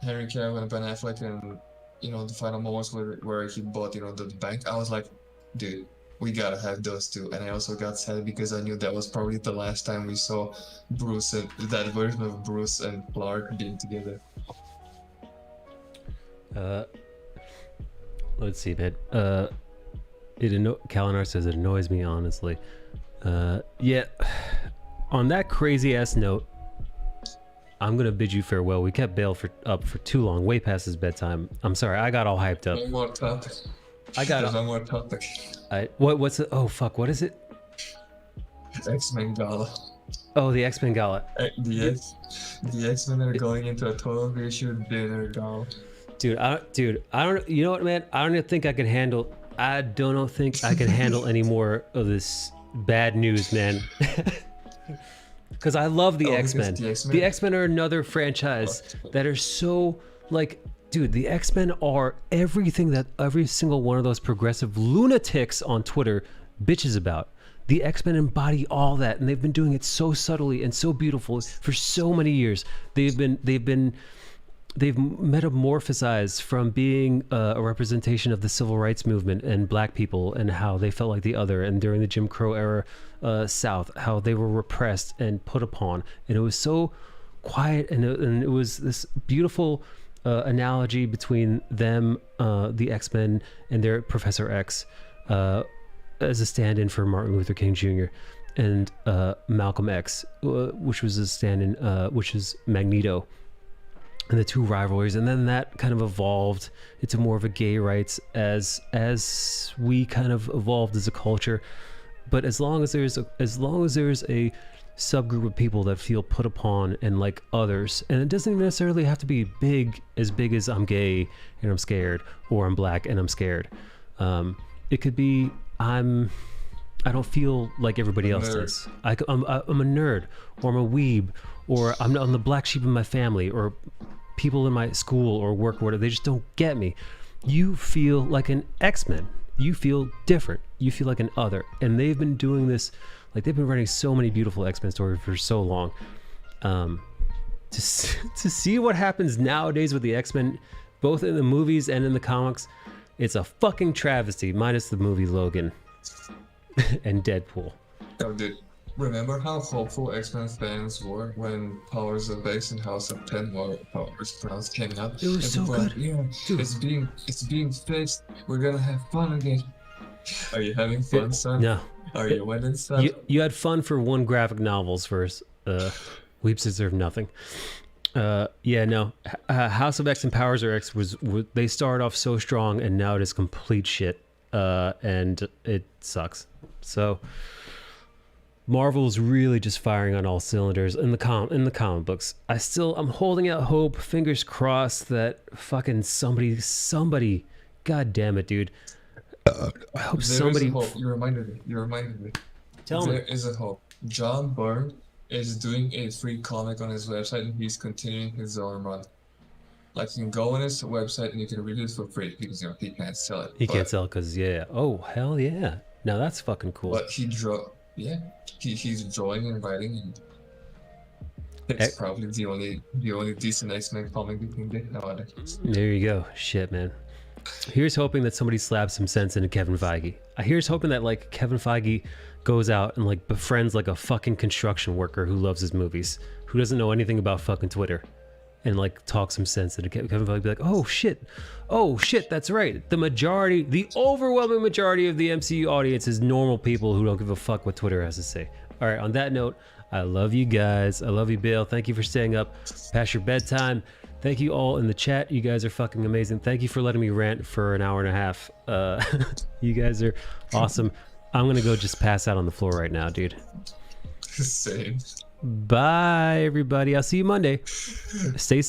Henry Cavill and Ben Affleck, and the final moments where he bought the bank. I was like, dude, we gotta have those two. And I also got sad because I knew that was probably the last time we saw Bruce and that version of Bruce and Clark being together. Let's see, man. Kalinar says it annoys me, honestly. Yeah. On that crazy ass note, I'm gonna bid you farewell. We kept Bale up for too long, way past his bedtime. I'm sorry, I got all hyped up. One more topic. There's one more topic. What's it? Oh fuck, what is it? X-Men Gala. Oh, the X-Men Gala. The X-Men are going into a total reissue dinner gala. Dude, I don't. You know what, man? I don't think I can handle any more of this bad news, man. Because I love the X-Men. The X-Men are another franchise that are so, like, dude, the X-Men are everything that every single one of those progressive lunatics on Twitter bitches about. The X-Men embody all that, and they've been doing it so subtly and so beautiful for so many years. They've been metamorphosized from being a representation of the civil rights movement and black people and how they felt like the other, and during the Jim Crow era South, how they were repressed and put upon, and it was so quiet, and it was this beautiful analogy between them, the X-Men, and their Professor X as a stand-in for Martin Luther King Jr. and Malcolm X, which was a stand-in, which is Magneto, and the two rivalries. And then that kind of evolved into more of a gay rights as we kind of evolved as a culture. But as long as there's a subgroup of people that feel put upon and like others, and it doesn't even necessarily have to be big as I'm gay and I'm scared, or I'm black and I'm scared. It could be I don't feel like everybody else does. I'm a nerd, or I'm a weeb, or I'm the black sheep of my family, or people in my school or work, or whatever. They just don't get me. You feel like an X-Men. You feel different. You feel like an other. And they've been doing this, like they've been writing so many beautiful X-Men stories for so long. To see what happens nowadays with the X-Men, both in the movies and in the comics, it's a fucking travesty, minus the movie Logan and Deadpool. Oh, dude, remember how hopeful X-Men fans were when Powers of X and House of 10 more Powers Crowns came out? It was so good. Yeah, Dude. it's being fixed. We're gonna have fun again. Are you having fun, son? No. Are you winning, son? You had fun for one graphic novel's first. Weeps deserve nothing. House of X and Powers of X was they started off so strong, and now it is complete shit, and it sucks. So Marvel's really just firing on all cylinders in the comic books. I'm holding out hope, fingers crossed that fucking somebody, god damn it, dude. I hope somebody. There is a hope. You reminded me. Tell me. There is a hope. John Byrne is doing a free comic on his website, and he's continuing his own run. Like, you can go on his website and you can read it for free because he can't sell it. Can't sell it because oh hell yeah. Now that's fucking cool. But he's drawing and writing, and it's probably the only decent X-Men comic you can get nowadays. There you go. Shit, man. Here's hoping that somebody slaps some sense into Kevin Feige. Here's hoping that like Kevin Feige goes out and like befriends like a fucking construction worker who loves his movies, who doesn't know anything about fucking Twitter, and like talk some sense into Kevin Feige. Be like, oh shit, that's right. The overwhelming majority of the MCU audience is normal people who don't give a fuck what Twitter has to say. All right, on that note, I love you guys. I love you, Bill. Thank you for staying up past your bedtime. Thank you all in the chat. You guys are fucking amazing. Thank you for letting me rant for an hour and a half. You guys are awesome. I'm gonna go just pass out on the floor right now, dude. Same. Bye, everybody. I'll see you Monday. Stay safe.